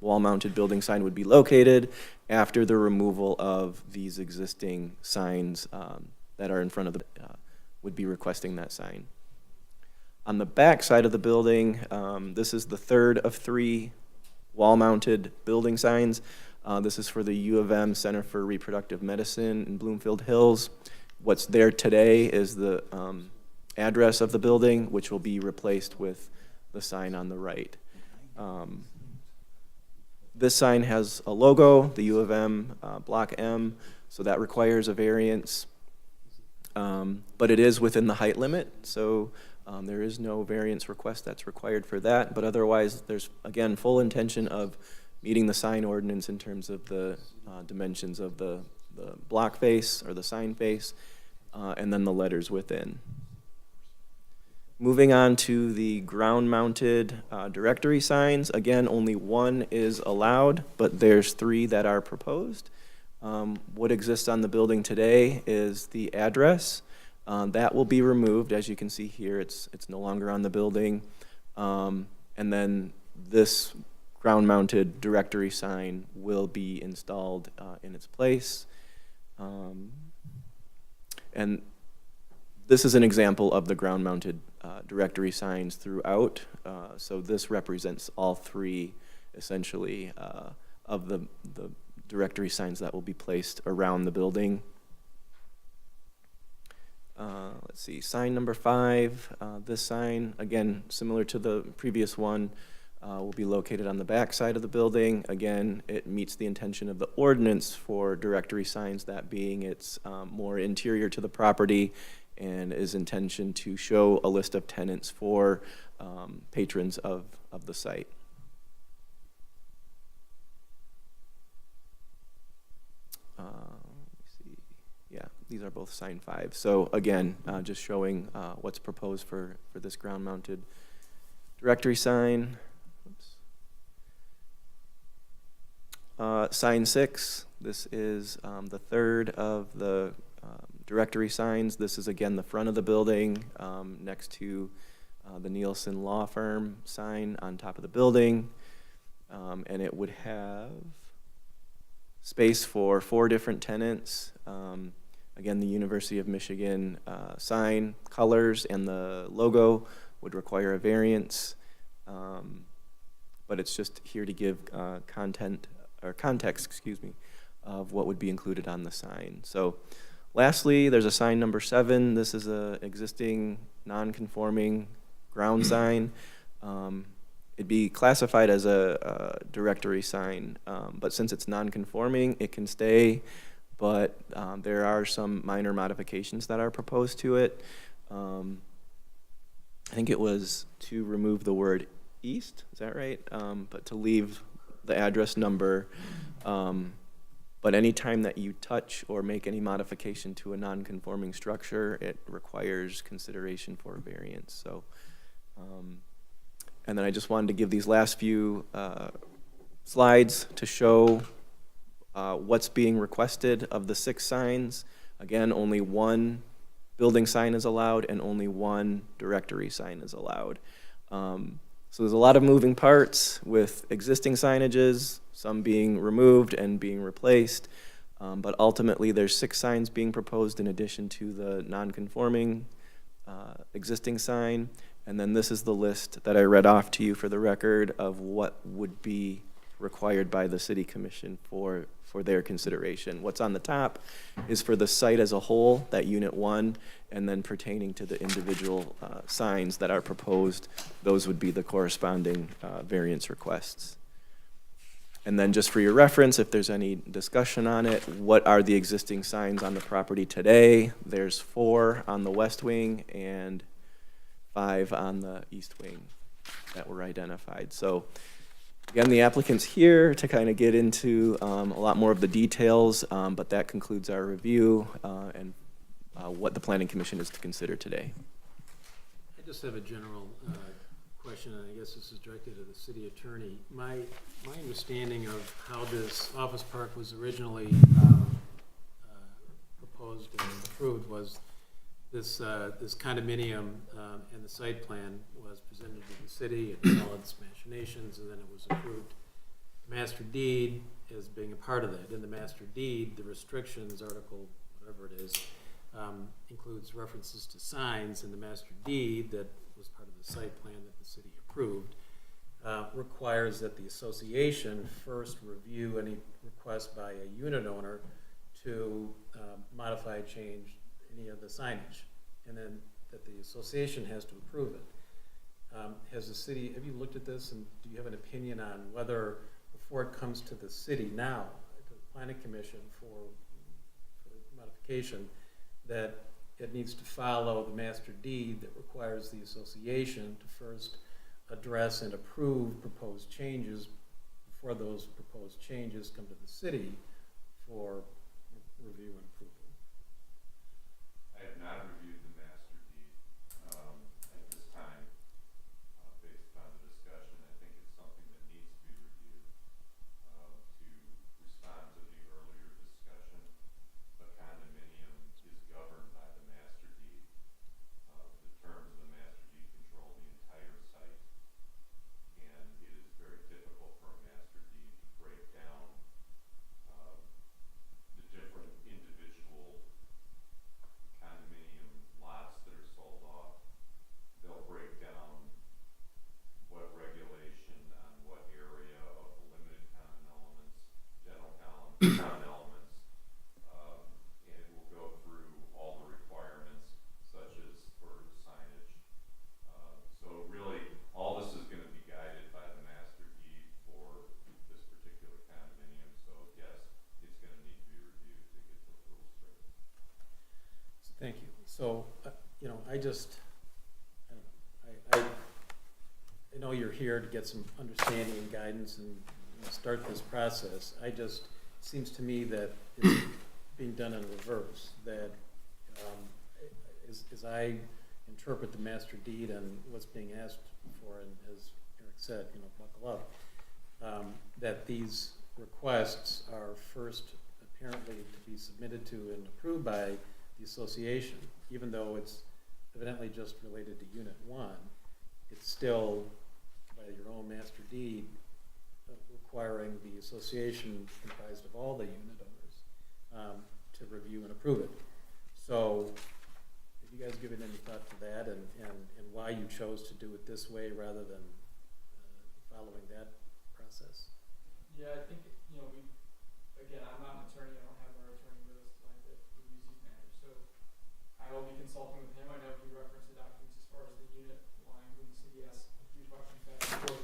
wall-mounted building sign would be located after the removal of these existing signs that are in front of the, would be requesting that sign. On the back side of the building, this is the third of 3 wall-mounted building signs. This is for the U of M Center for Reproductive Medicine in Bloomfield Hills. What's there today is the address of the building, which will be replaced with the sign on the right. This sign has a logo, the U of M, Block M, so that requires a variance. But it is within the height limit, so there is no variance request that's required for that. But otherwise, there's, again, full intention of meeting the sign ordinance in terms of the dimensions of the block face or the sign face, and then the letters within. Moving on to the ground-mounted directory signs, again, only one is allowed, but there's 3 that are proposed. What exists on the building today is the address. That will be removed, as you can see here, it's no longer on the building. And then this ground-mounted directory sign will be installed in its place. And this is an example of the ground-mounted directory signs throughout. So this represents all 3, essentially, of the directory signs that will be placed around the building. Let's see, sign number 5. This sign, again, similar to the previous one, will be located on the back side of the building. Again, it meets the intention of the ordinance for directory signs, that being it's more interior to the property and is intention to show a list of tenants for patrons of the site. Let me see. Yeah, these are both sign 5. So again, just showing what's proposed for this ground-mounted directory sign. Sign 6, this is the third of the directory signs. This is again the front of the building, next to the Nielsen Law Firm sign on top of the building. And it would have space for 4 different tenants. Again, the University of Michigan sign colors and the logo would require a variance. But it's just here to give context, of what would be included on the sign. So lastly, there's a sign number 7. This is a existing non-conforming ground sign. it'd be classified as a directory sign, but since it's non-conforming, it can stay, but there are some minor modifications that are proposed to it. I think it was to remove the word east, is that right? But to leave the address number. But anytime that you touch or make any modification to a non-conforming structure, it requires consideration for a variance. So, and then I just wanted to give these last few slides to show what's being requested of the 6 signs. Again, only 1 building sign is allowed and only 1 directory sign is allowed. So there's a lot of moving parts with existing signages, some being removed and being replaced. But ultimately, there's 6 signs being proposed in addition to the non-conforming existing sign. And then this is the list that I read off to you for the record of what would be required by the city commission for their consideration. What's on the top is for the site as a whole, that unit 1, and then pertaining to the individual signs that are proposed, those would be the corresponding variance requests. And then just for your reference, if there's any discussion on it, what are the existing signs on the property today? There's 4 on the west wing and 5 on the east wing that were identified. So again, the applicant's here to kind of get into a lot more of the details, but that concludes our review and what the Planning Commission is to consider today. I just have a general question, and I guess this is directed to the city attorney. My understanding of how this office park was originally proposed and approved was this condominium and the site plan was presented to the city, it followed its machinations, and then it was approved. Master deed as being a part of that. In the master deed, the restrictions, article, whatever it is, includes references to signs in the master deed that was part of the site plan that the city approved, requires that the association first review any request by a unit owner to modify, change any of the signage, and then that the association has to approve it. Has the city, have you looked at this, and do you have an opinion on whether, before it comes to the city now, to the planning commission for modification, that it needs to follow the master deed that requires the association to first address and approve proposed changes before those proposed changes come to the city for review and approval? I have not reviewed the master deed at this time. Based on the discussion, I think it's something that needs to be reviewed to respond to the earlier discussion. A condominium is governed by the master deed. The terms of the master deed control the entire site, and it is very difficult for a master deed to break down the different individual condominium lots that are sold off. They'll break down what regulation on what area of the limited common elements, general common elements, and it will go through all the requirements such as for signage. So really, all this is going to be guided by the master deed for this particular condominium. So yes, it's going to need to be reviewed to get the rules straight. Thank you. So, you know, I know you're here to get some understanding and guidance and start this process. Seems to me that it's being done in reverse, that as I interpret the master deed and what's being asked for, and as Eric said, you know, buckle up, that these requests are first apparently to be submitted to and approved by the association, even though it's evidently just related to Unit 1, it's still, by your own master deed, requiring the association comprised of all the unit owners to review and approve it. So, have you guys given any thought to that, and why you chose to do it this way rather than following that process? Yeah, I think, you know, again, I'm not an attorney, I don't have our attorney with us tonight that reviews these matters, so I will be consulting with him. I know he referenced the documents as far as the unit lines when the city asks a few questions back and forth.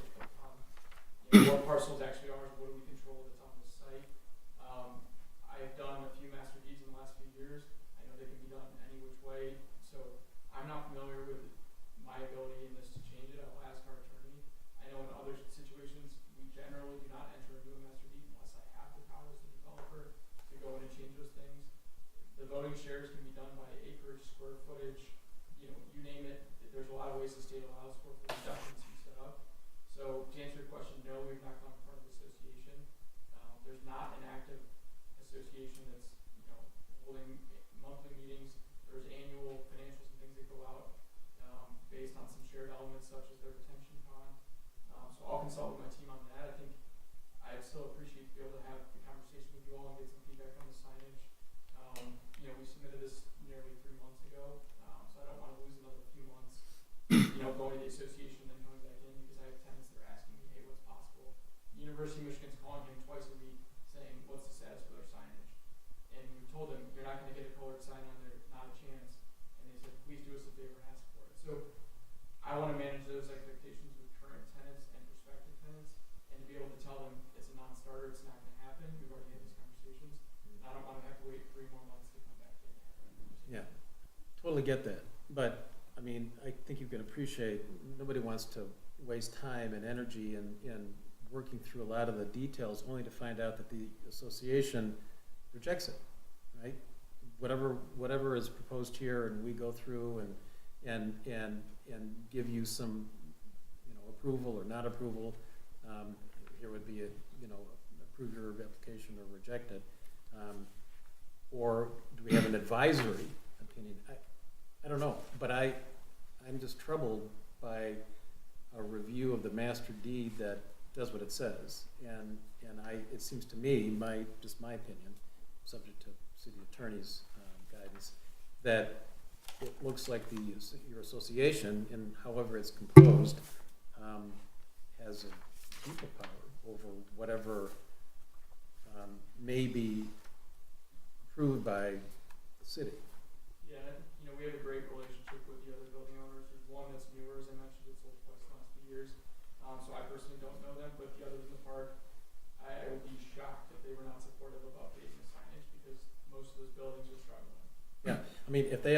there's a lot of ways the state allows for reductions to be set up. So to answer your question, no, we've not gone in front of the association. There's not an active association that's, you know, holding monthly meetings. There's annual financials and things that go out, based on some shared elements such as their retention pond. So I'll consult with my team on that. I think I'd still appreciate to be able to have the conversation with you all and get some feedback on the signage. You know, we submitted this nearly 3 months ago, so I don't want to lose another few months, you know, going to the association and then coming back in, because I have tenants that are asking me, hey, what's possible? The University of Michigan's calling him twice a week saying, what's the status of their signage? And we told them, you're not going to get a colored sign on there, not a chance. And they said, please do us a favor and ask for it. So I want to manage those expectations with current tenants and prospective tenants, and to be able to tell them it's a non-starter, it's not going to happen. We've already had these conversations. And I don't want to have to wait 3 more months to come back in and have that conversation. Yeah, totally get that. But, I mean, I think you can appreciate, nobody wants to waste time and energy in working through a lot of the details only to find out that the association rejects it, right? Whatever is proposed here, and we go through and give you some, you know, approval or not approval. Here would be a, you know, approve your application or reject it. Or do we have an advisory opinion? I don't know, but I'm just troubled by a review of the master deed that does what it says. And it seems to me, just my opinion, subject to city attorney's guidance, that it looks like your association, in however it's composed, has a veto power over whatever may be approved by the city. Yeah, and I think, you know, we have a great relationship with the other building owners. There's one that's newer, as I mentioned, it's sold twice in the last few years. So I personally don't know them, but the others in the park, I would be shocked if they were not supportive of updating the signage, because most of those buildings are struggling. Yeah, I mean, if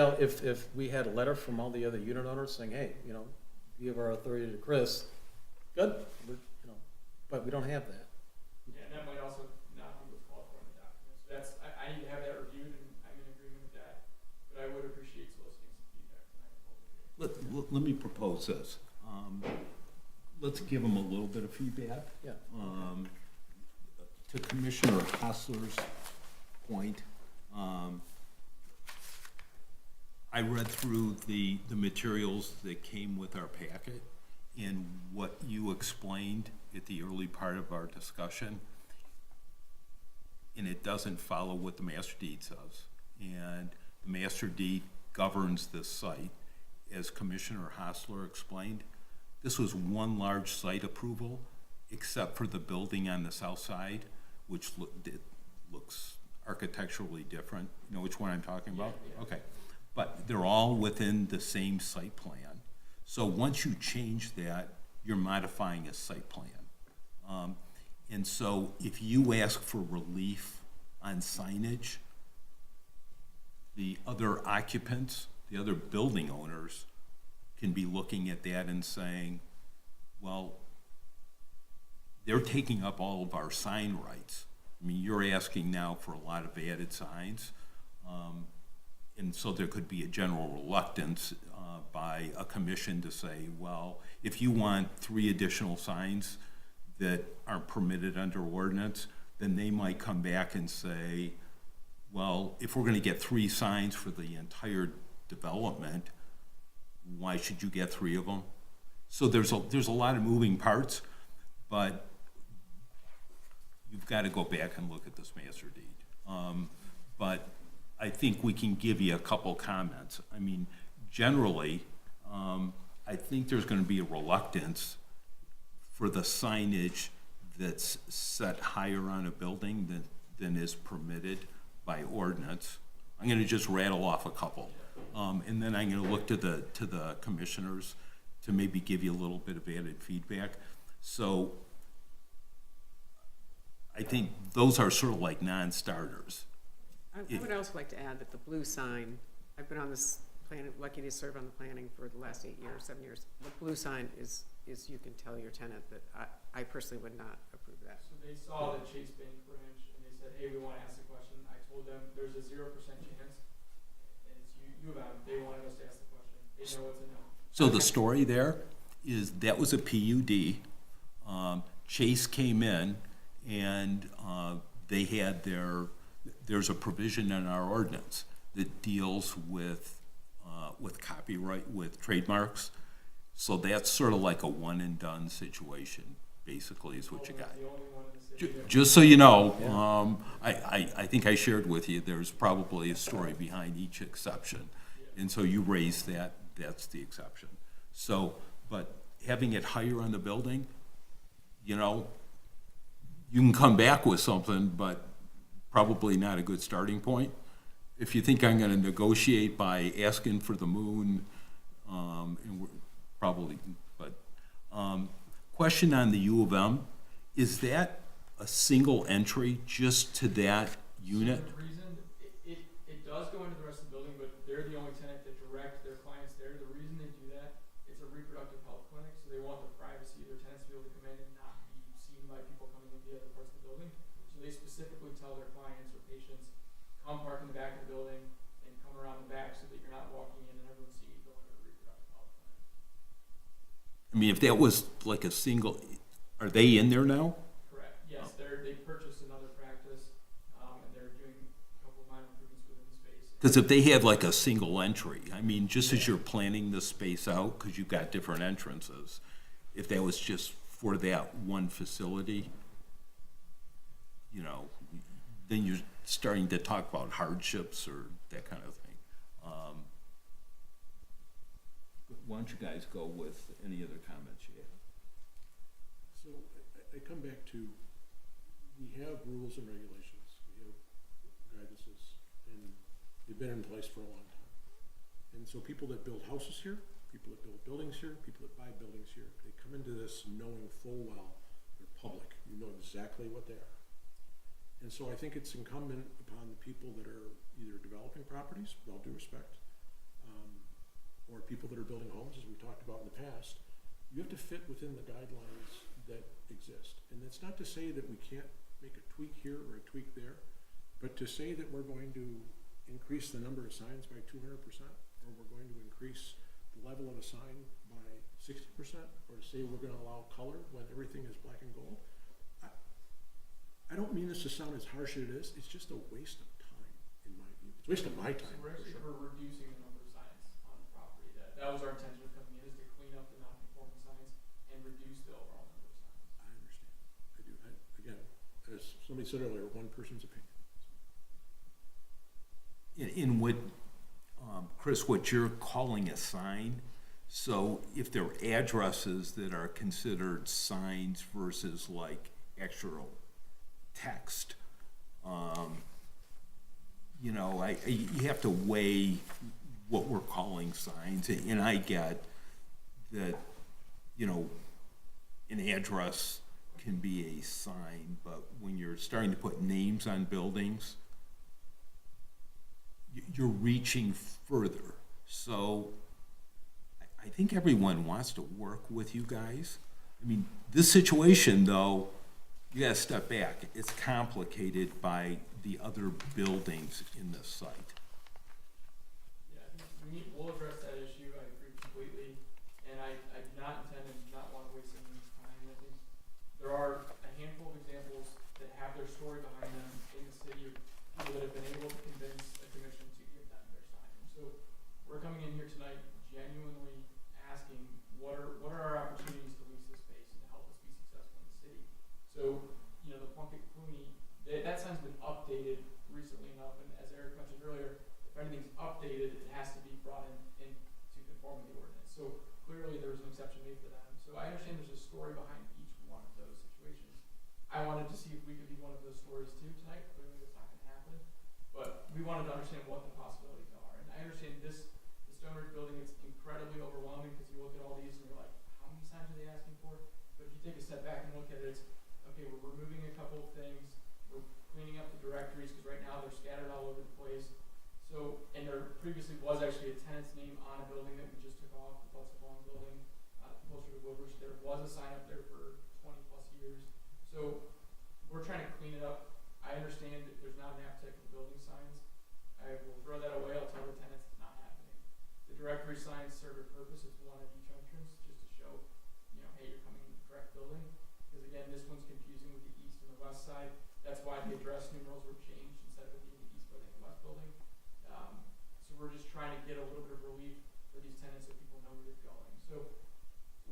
we had a letter from all the other unit owners saying, hey, you know, give our authority to Chris, good, you know, but we don't have that. Yeah, and that might also not be what's called for in the document. So that's, I need to have that reviewed, and I'm in agreement with that. But I would appreciate soliciting some feedback tonight. Let me propose this. Let's give them a little bit of feedback. Yeah. To Commissioner Hostler's point, I read through the materials that came with our packet, and what you explained at the early part of our discussion, and it doesn't follow what the master deed says. And the master deed governs this site, as Commissioner Hostler explained. This was one large site approval, except for the building on the south side, which looks architecturally different. You know which one I'm talking about? Yeah. Okay. But they're all within the same site plan. So once you change that, you're modifying a site plan. And so if you ask for relief on signage, the other occupants, the other building owners can be looking at that and saying, well, they're taking up all of our sign rights. I mean, you're asking now for a lot of added signs. And so there could be a general reluctance by a commission to say, well, if you want 3 additional signs that aren't permitted under ordinance, then they might come back and say, well, if we're going to get 3 signs for the entire development, why should you get 3 of them? So there's a lot of moving parts, but you've got to go back and look at this master deed. But I think we can give you a couple comments. I mean, generally, I think there's going to be a reluctance for the signage that's set higher on a building than is permitted by ordinance. I'm going to just rattle off a couple, and then I'm going to look to the commissioners to maybe give you a little bit of added feedback. So I think those are sort of like non-starters. I would also like to add that the blue sign, I've been on this plan, lucky to serve on the planning for the last 8 years, 7 years. The blue sign is you can tell your tenant that I personally would not approve that. So they saw the Chase Bank branch, and they said, hey, we want to ask the question. I told them there's a 0% chance, and it's U of M. They wanted us to ask the question. They know it's a no. So the story there is that was a PUD. Chase came in and they had there's a provision in our ordinance that deals with copyright, with trademarks. So that's sort of like a one and done situation, basically, is what you got. Just so you know, I think I shared with you, there's probably a story behind each exception. And so you raised that, that's the exception. So, but having it higher on the building, you know, you can come back with something, but probably not a good starting point. If you think I'm gonna negotiate by asking for the moon, and we're probably, but, question on the U of M, is that a single entry just to that unit? The reason, it does go into the rest of the building, but they're the only tenant that direct their clients there. The reason they do that, it's a reproductive health clinic, so they want the privacy of their tenants to be able to come in and not be seen by people coming into the other parts of the building. So they specifically tell their clients or patients, come park in the back of the building and come around the back so that you're not walking in and everyone's seeing you go into a reproductive health clinic. I mean, if that was like a single, are they in there now? Correct, yes, they purchased another practice, and they're doing a couple of minor improvements within the space. Because if they had like a single entry, I mean, just as you're planning the space out, because you've got different entrances, if that was just for that one facility, you know, then you're starting to talk about hardships or that kind of thing. Why don't you guys go with any other comments you have? So I come back to, we have rules and regulations, we have guidances, and they've been in place for a long time. And so people that build houses here, people that build buildings here, people that buy buildings here, they come into this knowing full well they're public. You know exactly what they are. And so I think it's incumbent upon the people that are either developing properties, with all due respect, or people that are building homes, as we talked about in the past, you have to fit within the guidelines that exist. And it's not to say that we can't make a tweak here or a tweak there, but to say that we're going to increase the number of signs by 200%, or we're going to increase the level of a sign by 60%, or to say we're going to allow color when everything is black and gold, I don't mean this to sound as harsh as it is, it's just a waste of time, in my view. It's a waste of my time, We're for actually, sure. we're reducing the number of signs on the property. That was our intention of coming in, is to clean up the non-conforming signs and reduce the overall number of signs. I understand. I do. Again, as somebody said earlier, one person's opinion. In what, Chris, what you're calling a sign, so if there are addresses that are considered signs versus like actual text, you know, you have to weigh what we're calling signs, and I get that, you know, an address can be a sign, but when you're starting to put names on buildings, you're reaching further. So I think everyone wants to work with you guys. I mean, this situation, though, you gotta step back. It's complicated by the other buildings in this site. Yeah, I think we'll address that issue, I agree completely, and I do not intend and do not want to waste anyone's time. I think there are a handful of examples that have their story behind them in the city, of people that have been able to convince a commission to give them their sign. And so we're coming in here tonight genuinely asking, what are our opportunities to lease this space and to help us be successful in the city? So, you know, the Plunkett Clooney, that sign's been updated recently enough, and as Eric mentioned earlier, if anything's updated, it has to be brought in to conform with the ordinance. So clearly there was an exception made for them. So I understand there's a story behind each one of those situations. I wanted to see if we could be one of those stories too tonight. Clearly that's not gonna happen, but we wanted to understand what the possibilities are. And I understand the Stone Ridge building, it's incredibly overwhelming because you look at all these and you're like, how many signs are they asking for? But if you take a step back and look at it, it's, okay, we're removing a couple of things, we're cleaning up the directories, because right now they're scattered all over the place. So, and there previously was actually a tenant's name on a building that we just took off, the Butts Long building, closer to Woodbridge. There was a sign up there for 20 plus years. So we're trying to clean it up. I understand that there's not an appetite for building signs. I will throw that away. I'll tell the tenants it's not happening. The directory signs serve a purpose. It's one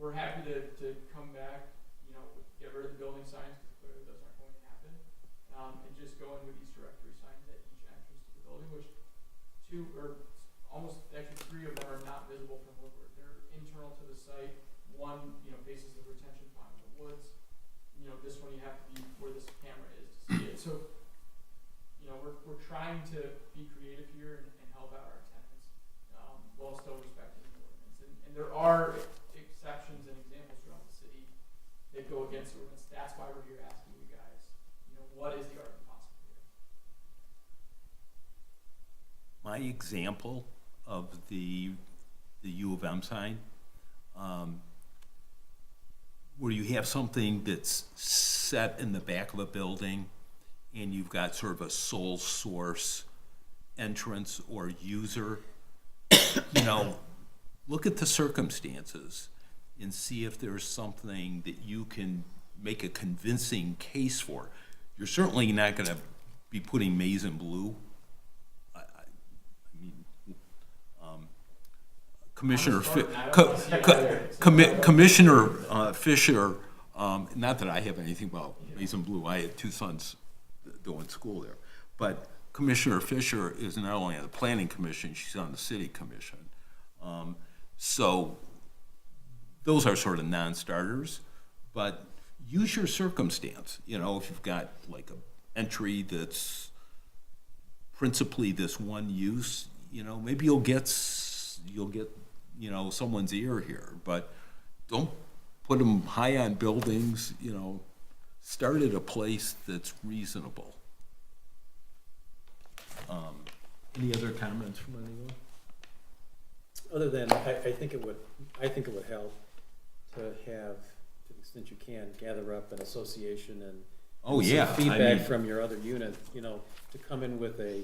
we're happy to come back, you know, get rid of the building signs, because clearly those aren't going to happen. And just go in with these directory signs at each entrance to the building, which two, or almost, actually three of them are not visible from Woodward. They're internal to the site. One, you know, faces the retention pond in the woods. You know, this one you have to be where this camera is to see it. So, you know, we're trying to be creative here and help out our tenants, while still respecting the ordinance. And there are exceptions and examples throughout the city that go against the ordinance. That's why we're here asking you guys, you know, what is the art of the possible here? My example of the U of M sign, where you have something that's set in the back of a building and you've got sort of a sole source entrance or user, you know, look at the circumstances and see if there's something that you can make a convincing case for. You're certainly not going to be putting maize and blue. I mean, Commissioner Commissioner Fisher, not that I have anything about maize and blue. I had two sons going to school there, but Commissioner Fisher is not only on the Planning Commission, she's on the City Commission. So those are sort of non-starters, but use your circumstance. You know, if you've got like an entry that's principally this one use, you know, maybe you'll get, you know, someone's ear here, but don't put them high on buildings, you know, start at a place that's reasonable. Any other comments from anyone? Other than, I think it would help to have, to the extent you can, gather up an association and Oh, some yeah, I feedback mean- from your other unit, you know, to come in with a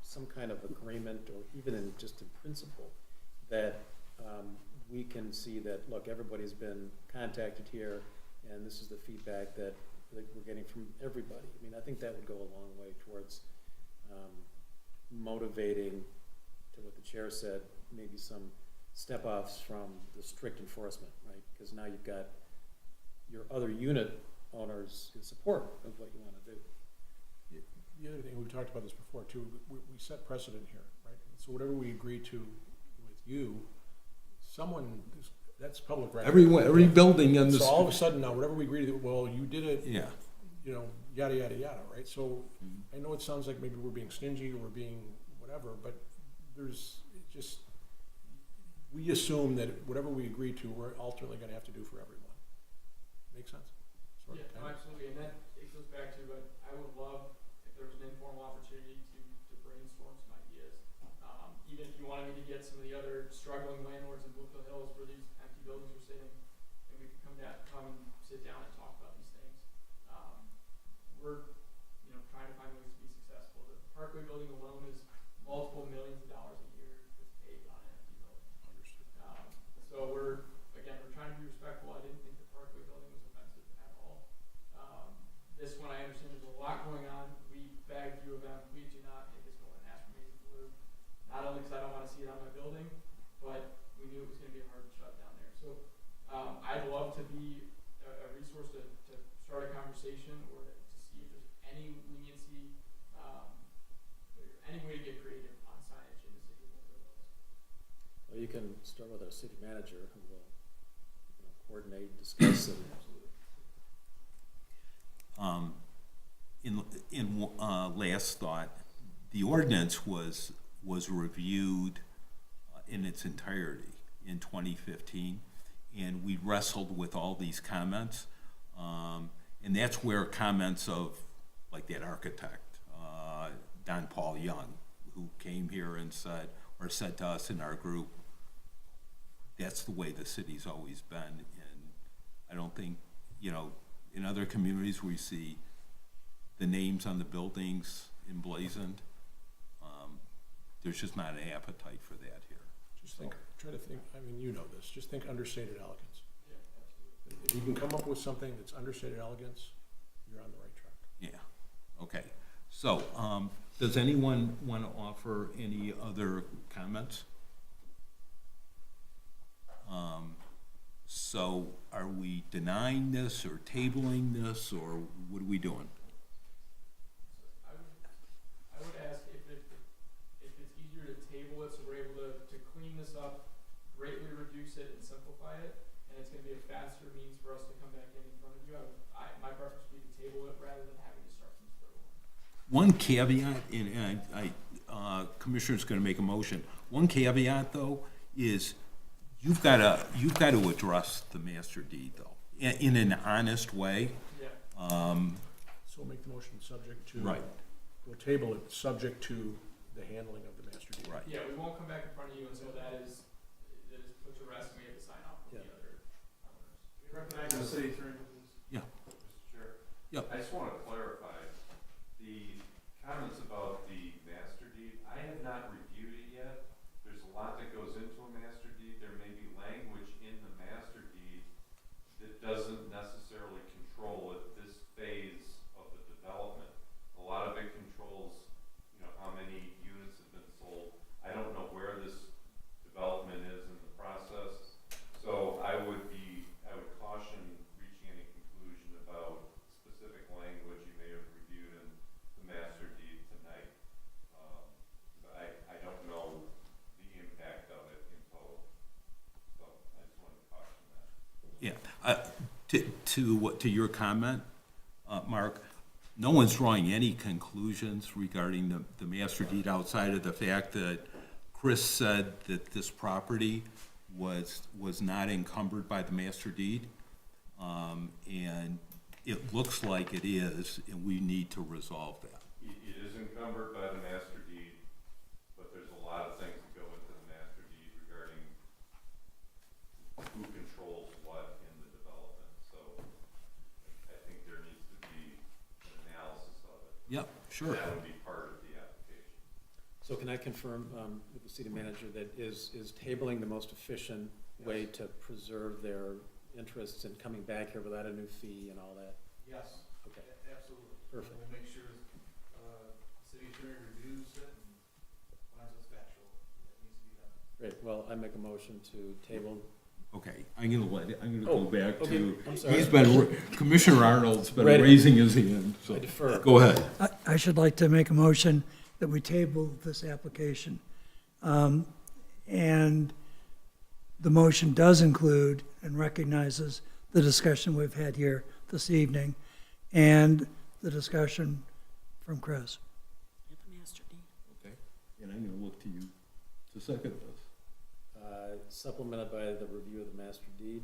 some kind of agreement, or even in just in principle, that we can see that, look, everybody's been contacted here, and this is the feedback that we're getting from everybody. I mean, I think that would go a long way towards motivating, to what the chair said, maybe some step-offs from the strict enforcement, right? Because now you've got your other unit owners in support of what you want to do. The other thing, we've talked about this before too, we set precedent here, right? So whatever we agree to with you, that's public record. Every building in So this. all of a sudden now, whatever we agree to, well, you did it, Yeah. you know, yada, yada, yada, right? So I know it sounds like maybe we're being stingy or we're being whatever, but we assume that whatever we agree to, we're ultimately gonna have to do for everyone. Make sense? Sort of, Yeah, no, absolutely, and that, it goes back to, I would love if there was an informal opportunity to brainstorm some ideas. Even if you wanted me to get some of the other struggling landlords in Bloomfield Hills where these empty buildings are sitting, and we could come and sit down and talk about these things. We're, you know, trying to find ways to be successful. The Parkway building alone is multiple millions of dollars a year that's paid on an empty building. Understood. So we're trying to be respectful. I didn't think the Parkway building was offensive at all. This one, I understand there's a lot going on. We begged U of M, please do not make us go and ask for maize and blue. Not only because I don't want to see it on my building, but we knew it was going to be a hard shut down there. So I'd love to be a resource to start a conversation or to see if there's any leniency, or any way to get creative on signage in the city of Bloomfield Hills. Well, you can start with our city manager, who will, you know, coordinate, discuss, and In last thought, the ordinance was reviewed in its entirety in 2015, and we wrestled with all these comments, and that's where comments of, like that architect, Don Paul Young, who came here and said to us in our group, that's the way the city's always been, and I don't think, you know, in other communities we see the names on the buildings emblazoned. There's just not an appetite for that here. Try to think, I mean, you know this, just think understated elegance. Yeah, absolutely. If you can come up with something that's understated elegance, you're on the right track. Yeah, okay. So, does anyone want to offer any other comments? So are we denying this or tabling this, or what are we doing? I would ask if it's easier to table it, so we're able to clean this up, greatly reduce it and simplify it, and it's gonna be a faster means for us to come back in front of you. My preference would be to table it rather than having to start from square one. One caveat, and Commissioner's gonna make a motion. One caveat, though, is you've gotta address the master deed, though, in an honest way. Yeah. So make the motion subject to. Right. We'll table it, subject to the handling of the master deed. Right. Yeah, we won't come back in front of you until that is put to rest and we have to sign off with the other owners. Recognize the city attorney, please. Yeah. Mr. Chair? Yep. I just want to clarify, the comments about the master deed, I have not reviewed it yet. There's a lot that goes into a master deed. There may be language in the master deed that doesn't necessarily control at this phase of the development. A lot of it controls, how many units have been sold. I don't know where this development is in the process. So I would caution reaching any conclusion about specific language you may have reviewed in the master deed tonight. I don't know the impact of it in total. So I just wanted to caution that. Yeah. To your comment, Mark, no one's drawing any conclusions regarding the master deed outside of the fact that Chris said that this property was not encumbered by the master deed. And it looks like it is, and we need to resolve that. It is encumbered by the master deed, but there's a lot of things that go into the master deed regarding who controls what in the development. So I think there needs to be an analysis of it. Yep, sure. That would be part of the application. So can I confirm with the city manager that is tabling the most efficient way to preserve their interests in coming back here without a new fee and all that? Yes. Okay. Absolutely. Perfect. We'll make sure, the city attorney reviews it and finds it's factual, that needs to be done. Great, well, I make a motion to table. Okay, I'm gonna go back okay, to, I'm sorry. Commissioner Arnold's been Right. raising his hand, so, I defer. go ahead. I should like to make a motion that we table this application. And the motion does include and recognizes the discussion we've had here this evening and the discussion from Chris. Okay, and I'm gonna look to you to second this. Supplemented by the review of the master deed.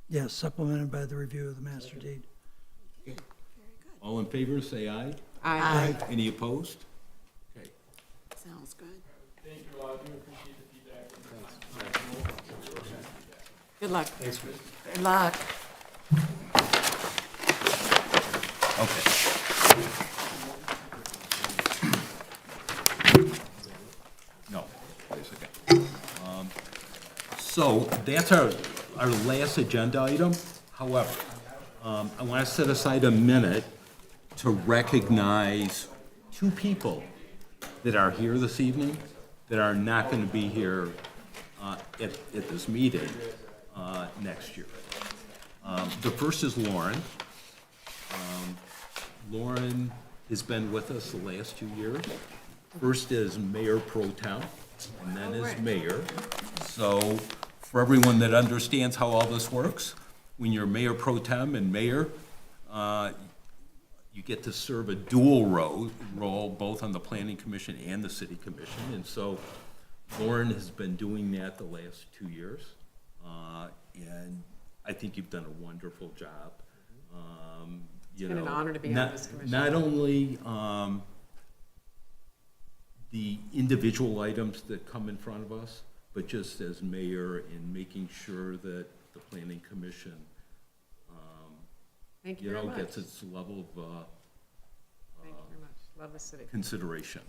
Yes, supplemented by the review of the master deed. All in favor, say aye. Aye. Any opposed? Okay. Sounds good. Thank you, I do appreciate the feedback. Good luck. Thanks, Chris. Good luck. Okay. No, wait a second. So that's our last agenda item. However, I want to set aside a minute to recognize two people that are here this evening that are not going to be here at this meeting next year. The first is Lauren. Lauren has been with us the last 2 years. First as Mayor Pro Tem, and then as Mayor. So for everyone that understands how all this works, when you're Mayor Pro Tem and Mayor, you get to serve a dual role, both on the Planning Commission and the City Commission. And so Lauren has been doing that the last 2 years. And I think you've done a wonderful job. It's been an honor to be on this commission. Not only the individual items that come in front of us, but just as mayor in making sure that the Planning Commission, Thank you very much. gets its level of Thank you very much. Love the city. consideration.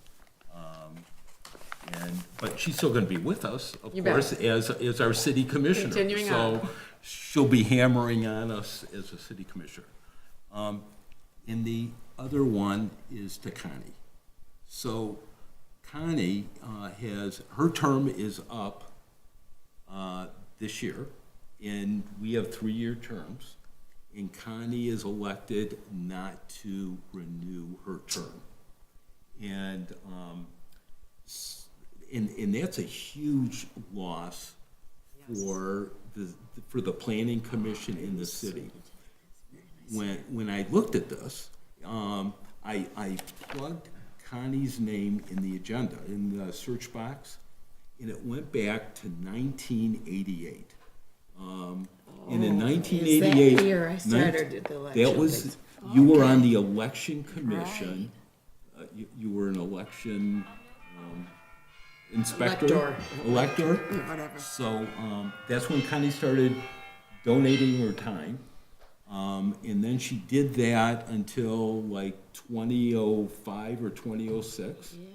But she's still gonna be with us, of You bet. course, as our city commissioner. Continuing on. So she'll be hammering on us as a city commissioner. And the other one is to Connie. So Connie her term is up this year, and we have 3-year terms, and Connie is elected not to renew her term. And that's a huge loss for the planning commission in the city. When I looked at this, I plugged Connie's name in the agenda, in the search box, and it went back to 1988. And in 1988, Is that year I started the election that was, things? you were on the election commission. You were an election inspector? Elector. Whatever. So that's when Connie started donating her time. And then she did that until like 2005 or 2006. Yeah.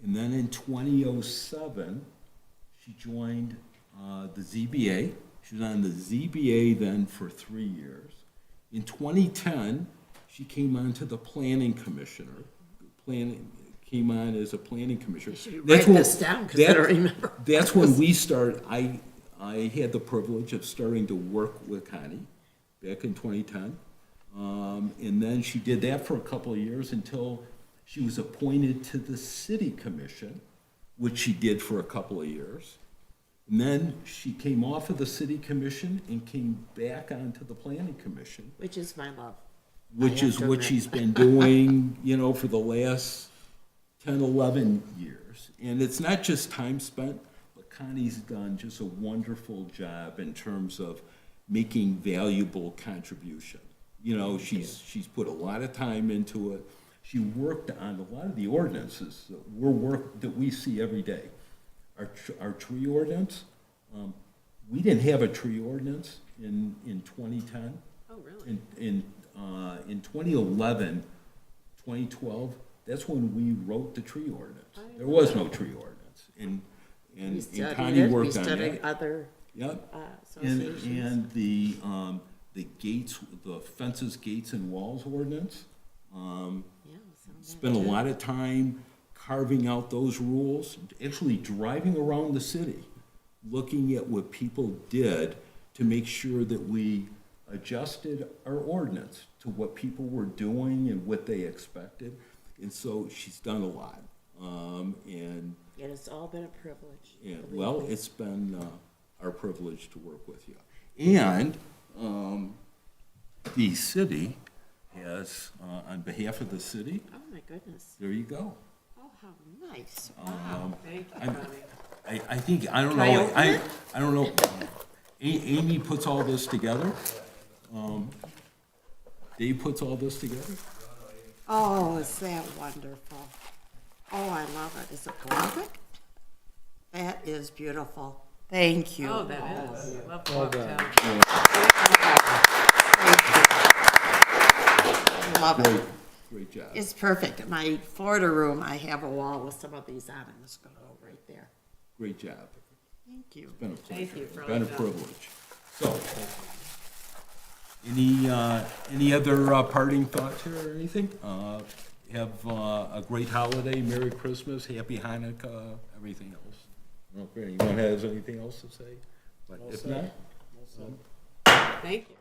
And then in 2007, she joined the ZBA. She was on the ZBA then for 3 years. In 2010, she came on to the planning commissioner. Came on as a planning commissioner. Write this down, because I don't remember. That's when we started. I had the privilege of starting to work with Connie back in 2010. And then she did that for a couple of years until she was appointed to the city commission, which she did for a couple of years. And then she came off of the city commission and came back onto the planning commission, Which is my love. which I have is to what admit. she's been doing, for the last 10, 11 years. And it's not just time spent, but Connie's done just a wonderful job in terms of making valuable contribution. She's put a lot of time into it. She worked on a lot of the ordinances that we see every day. Our tree ordinance, we didn't have a tree ordinance in 2010. Oh, really? In 2011, 2012, that's when we wrote the tree ordinance. There was no tree ordinance, We and studied Connie it, we worked on studied that. other Yep. associations. And the gates, the fences, gates, and walls ordinance. Yeah, some of that Spent a too. lot of time carving out those rules, actually driving around the city, looking at what people did to make sure that we adjusted our ordinance to what people were doing and what they expected. And so she's done a lot. And It has all been a privilege. yeah, believe well, me. it's been our privilege to work with you. And the city has, on behalf of the city, Oh, my goodness. there you go. Oh, how nice. Wow. Thank you, I'm- Connie. I think, I don't Can I know, open it? I don't know, Amy puts all this together. Dave puts all this together. Oh, is that wonderful. Oh, I love it. Is it graphic? That is beautiful. Thank you. Oh, that is. Love to walk down. I love Great, it. great job. It's perfect. In my Florida room, I have a wall with some of these on. I'm just going to go right there. Great job. Thank you. Been a pleasure. Thank you for all Been a you've done. privilege. So, any other parting thoughts here or anything? Have a great holiday, Merry Christmas, Happy Hanukkah, everything else. I don't know if anyone has anything else to say, but if not, Thank you.